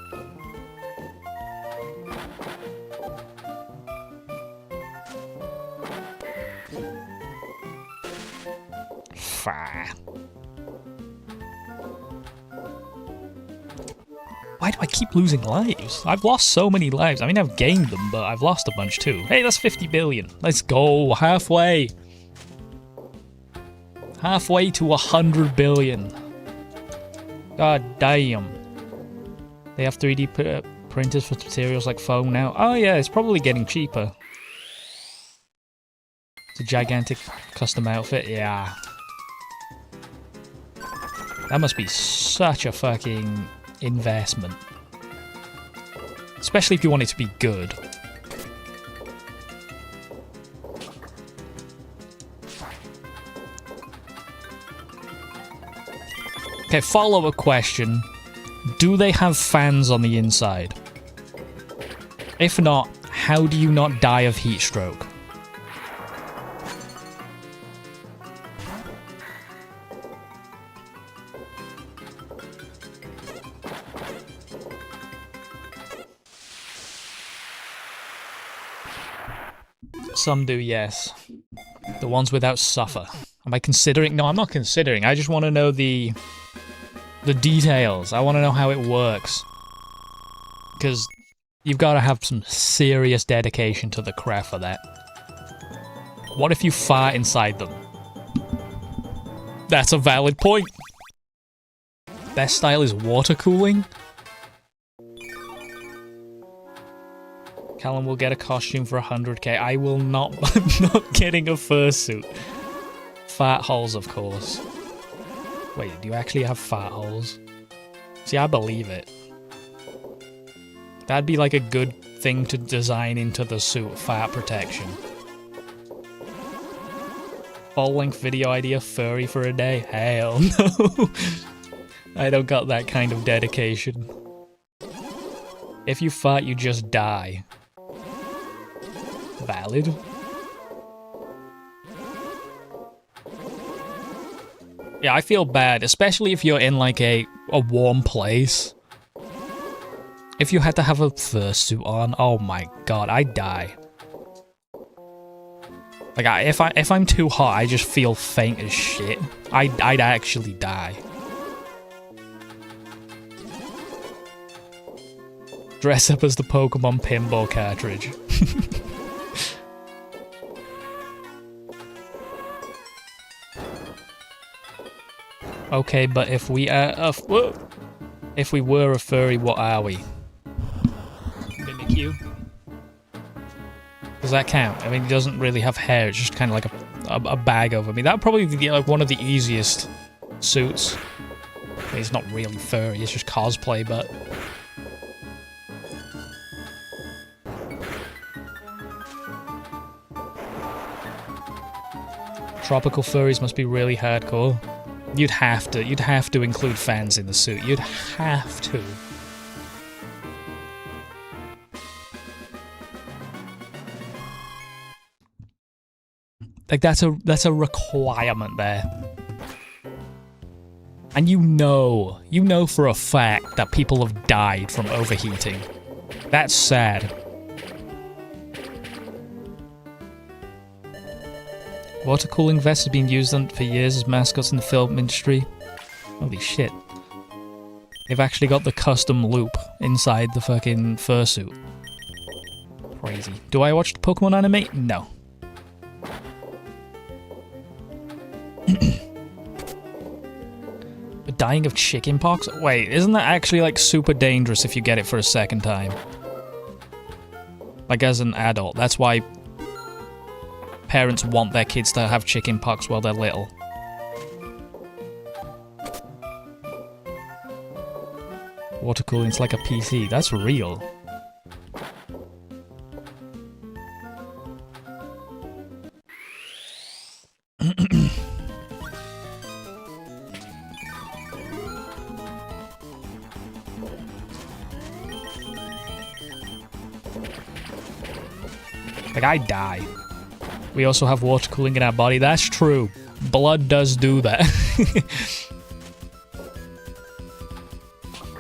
Why do I keep losing lives? I've lost so many lives. I mean, I've gained them, but I've lost a bunch too. Hey, that's 50 billion. Let's go. Halfway. Halfway to 100 billion. God damn. They have 3D printers for materials like foam now. Oh yeah, it's probably getting cheaper. It's a gigantic custom outfit. Yeah. That must be such a fucking investment. Especially if you want it to be good. Okay, follow-up question. Do they have fans on the inside? If not, how do you not die of heat stroke? Some do, yes. The ones without suffer. Am I considering? No, I'm not considering. I just want to know the details. I want to know how it works. Because you've got to have some serious dedication to the craft for that. What if you fart inside them? That's a valid point. Their style is water cooling? Callum will get a costume for 100k. I will not. I'm not getting a fursuit. Fat holes, of course. Wait, do you actually have fat holes? See, I believe it. That'd be like a good thing to design into the suit, fat protection. Full-length video idea, furry for a day? Hell no. I don't got that kind of dedication. If you fart, you just die. Valid. Yeah, I feel bad, especially if you're in like a warm place. If you had to have a fursuit on, oh my god, I'd die. Like, if I'm too hot, I just feel faint as shit. I'd actually die. Dress up as the Pokemon pinball cartridge. Okay, but if we were a furry, what are we? Mimikyu? Does that count? I mean, it doesn't really have hair, it's just kind of like a bag over me. That would probably be like one of the easiest suits. I mean, it's not really furry, it's just cosplay, but... Tropical furries must be really hardcore. You'd have to include fans in the suit. You'd have to. Like that's a requirement there. And you know for a fact that people have died from overheating. That's sad. Water cooling vests have been used for years as mascots in the film industry. Holy shit. They've actually got the custom loop inside the fucking fursuit. Crazy. Do I watch the Pokemon anime? No. Dying of chickenpox? Wait, isn't that actually like super dangerous if you get it for a second time? Like as an adult. That's why parents want their kids to have chickenpox while they're little. Water cooling's like a PC. That's real. Like, I die. We also have water cooling in our body. That's true. Blood does do that.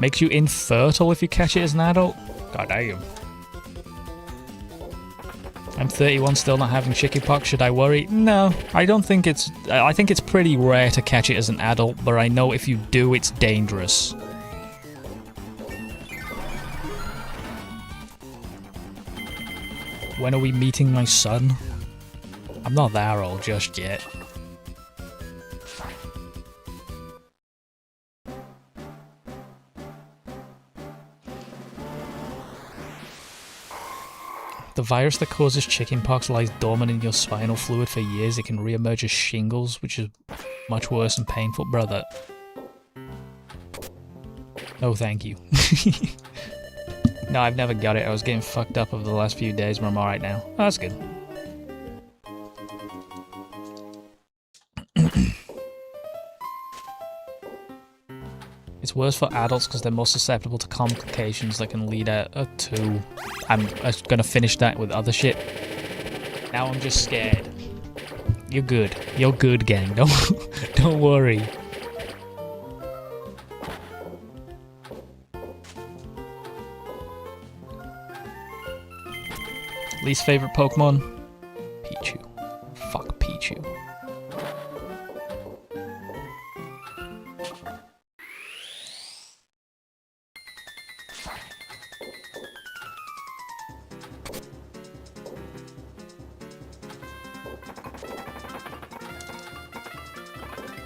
Makes you infertile if you catch it as an adult? God damn. I'm 31, still not having chickenpox. Should I worry? No, I don't think it's... I think it's pretty rare to catch it as an adult, but I know if you do, it's dangerous. When are we meeting my son? I'm not that old just yet. The virus that causes chickenpox lies dormant in your spinal fluid for years. It can re-emerge as shingles, which is much worse and painful. Brother. No, thank you. No, I've never got it. I was getting fucked up over the last few days, but I'm alright now. Oh, that's good. It's worse for adults because they're more susceptible to complications that can lead to... I'm gonna finish that with other shit. Now I'm just scared. You're good. You're good, gang. Don't worry. Least favorite Pokemon? Pichu. Fuck Pichu.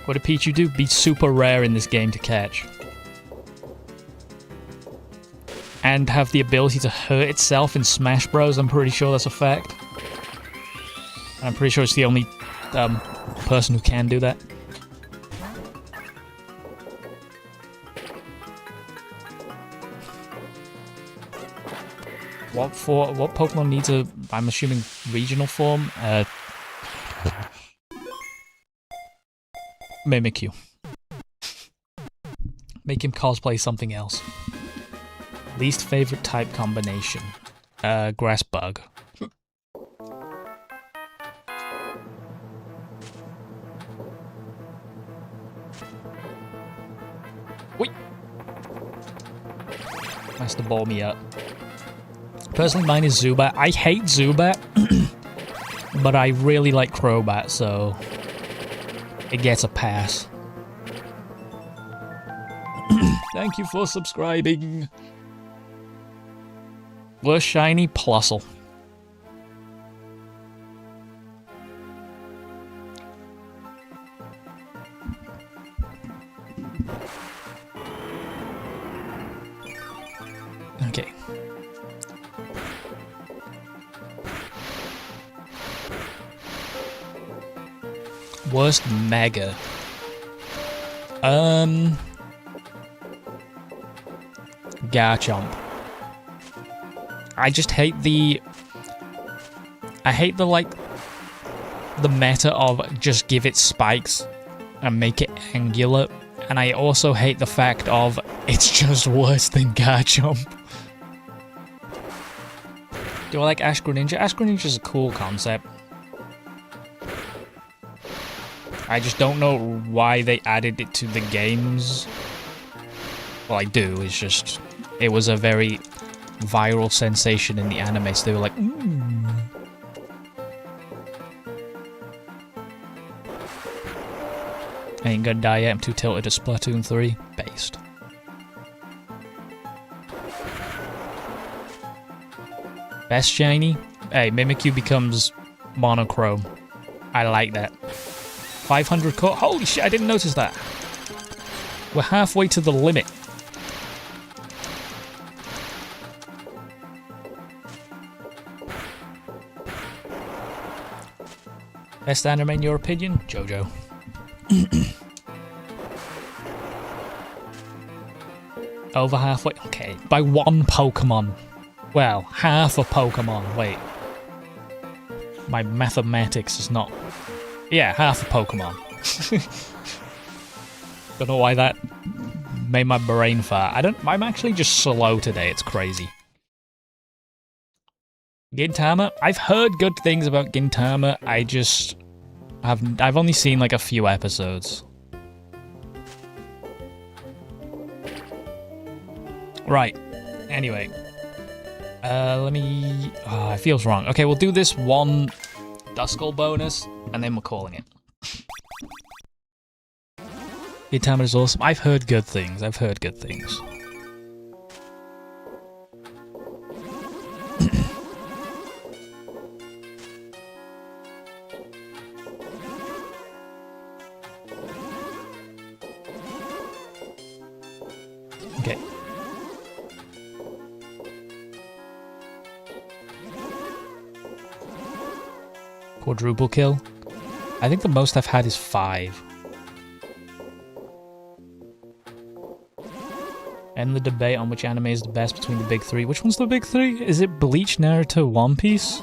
What did Pichu do? Be super rare in this game to catch. And have the ability to hurt itself in Smash Bros. I'm pretty sure that's a fact. I'm pretty sure it's the only person who can do that. What Pokemon needs a, I'm assuming, regional form? Mimikyu. Make him cosplay something else. Least favorite type combination? Grass bug. Wait. Has to ball me up. Personally, mine is Zubat. I hate Zubat, but I really like Crobat, so it gets a pass. Thank you for subscribing. Worst shiny? Plusle. Okay. Worst Mega. Garchomp. I just hate the... like, the meta of just give it spikes and make it angular. And I also hate the fact of it's just worse than Garchomp. Do I like Ash Greninja? Ash Greninja is a cool concept. I just don't know why they added it to the games. Well, I do, it's just... It was a very viral sensation in the anime, so they were like, I ain't gonna die yet, I'm too tilted to Splatoon 3. Based. Best shiny? Hey, Mimikyu becomes monochrome. I like that. 500 core. Holy shit, I didn't notice that. We're halfway to the limit. Best anime in your opinion? JoJo. Over halfway? Okay, by one Pokemon. Well, half a Pokemon. Wait. My mathematics is not... Yeah, half a Pokemon. Don't know why that made my brain fart. I'm actually just slow today, it's crazy. Gintama? I've heard good things about Gintama, I've only seen like a few episodes. Right. Anyway. Let me... Oh, it feels wrong. Okay, we'll do this one Duskull bonus, and then we're calling it. Gintama is awesome. I've heard good things. Okay. Quadruple kill. I think the most I've had is 5. End the debate on which anime is the best between the big 3. Which one's the big 3? Is it Bleach, Naruto, One Piece?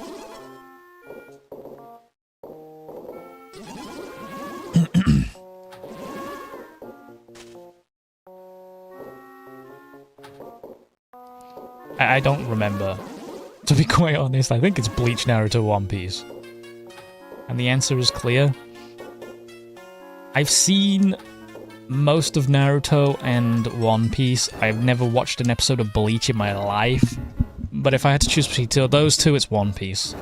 I don't remember. To be quite honest, I think it's Bleach, Naruto, One Piece. And the answer is clear. I've seen most of Naruto and One Piece. I've never watched an episode of Bleach in my life. But if I had to choose between those two, it's One Piece.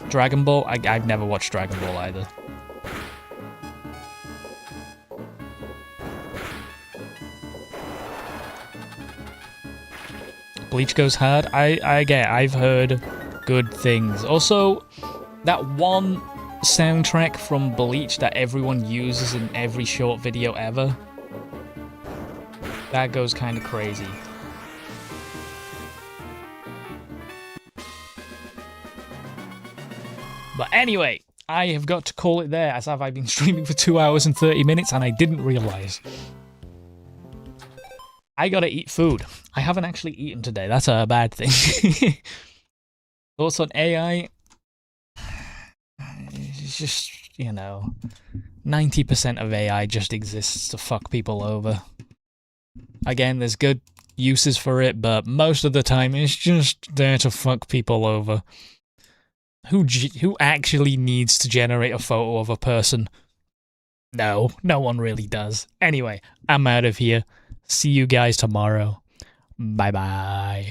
Dragon Ball? I've never watched Dragon Ball either. Bleach goes hard. I've heard good things. Also, that one soundtrack from Bleach that everyone uses in every short video ever, that goes kind of crazy. But anyway, I have got to call it there, as I've been streaming for 2 hours and 30 minutes and I didn't realise. I gotta eat food. I haven't actually eaten today. That's a bad thing. Thoughts on AI? It's just, you know, 90% of AI just exists to fuck people over. Again, there's good uses for it, but most of the time it's just there to fuck people over. Who actually needs to generate a photo of a person? No one really does. Anyway, I'm out of here. See you guys tomorrow. Bye-bye.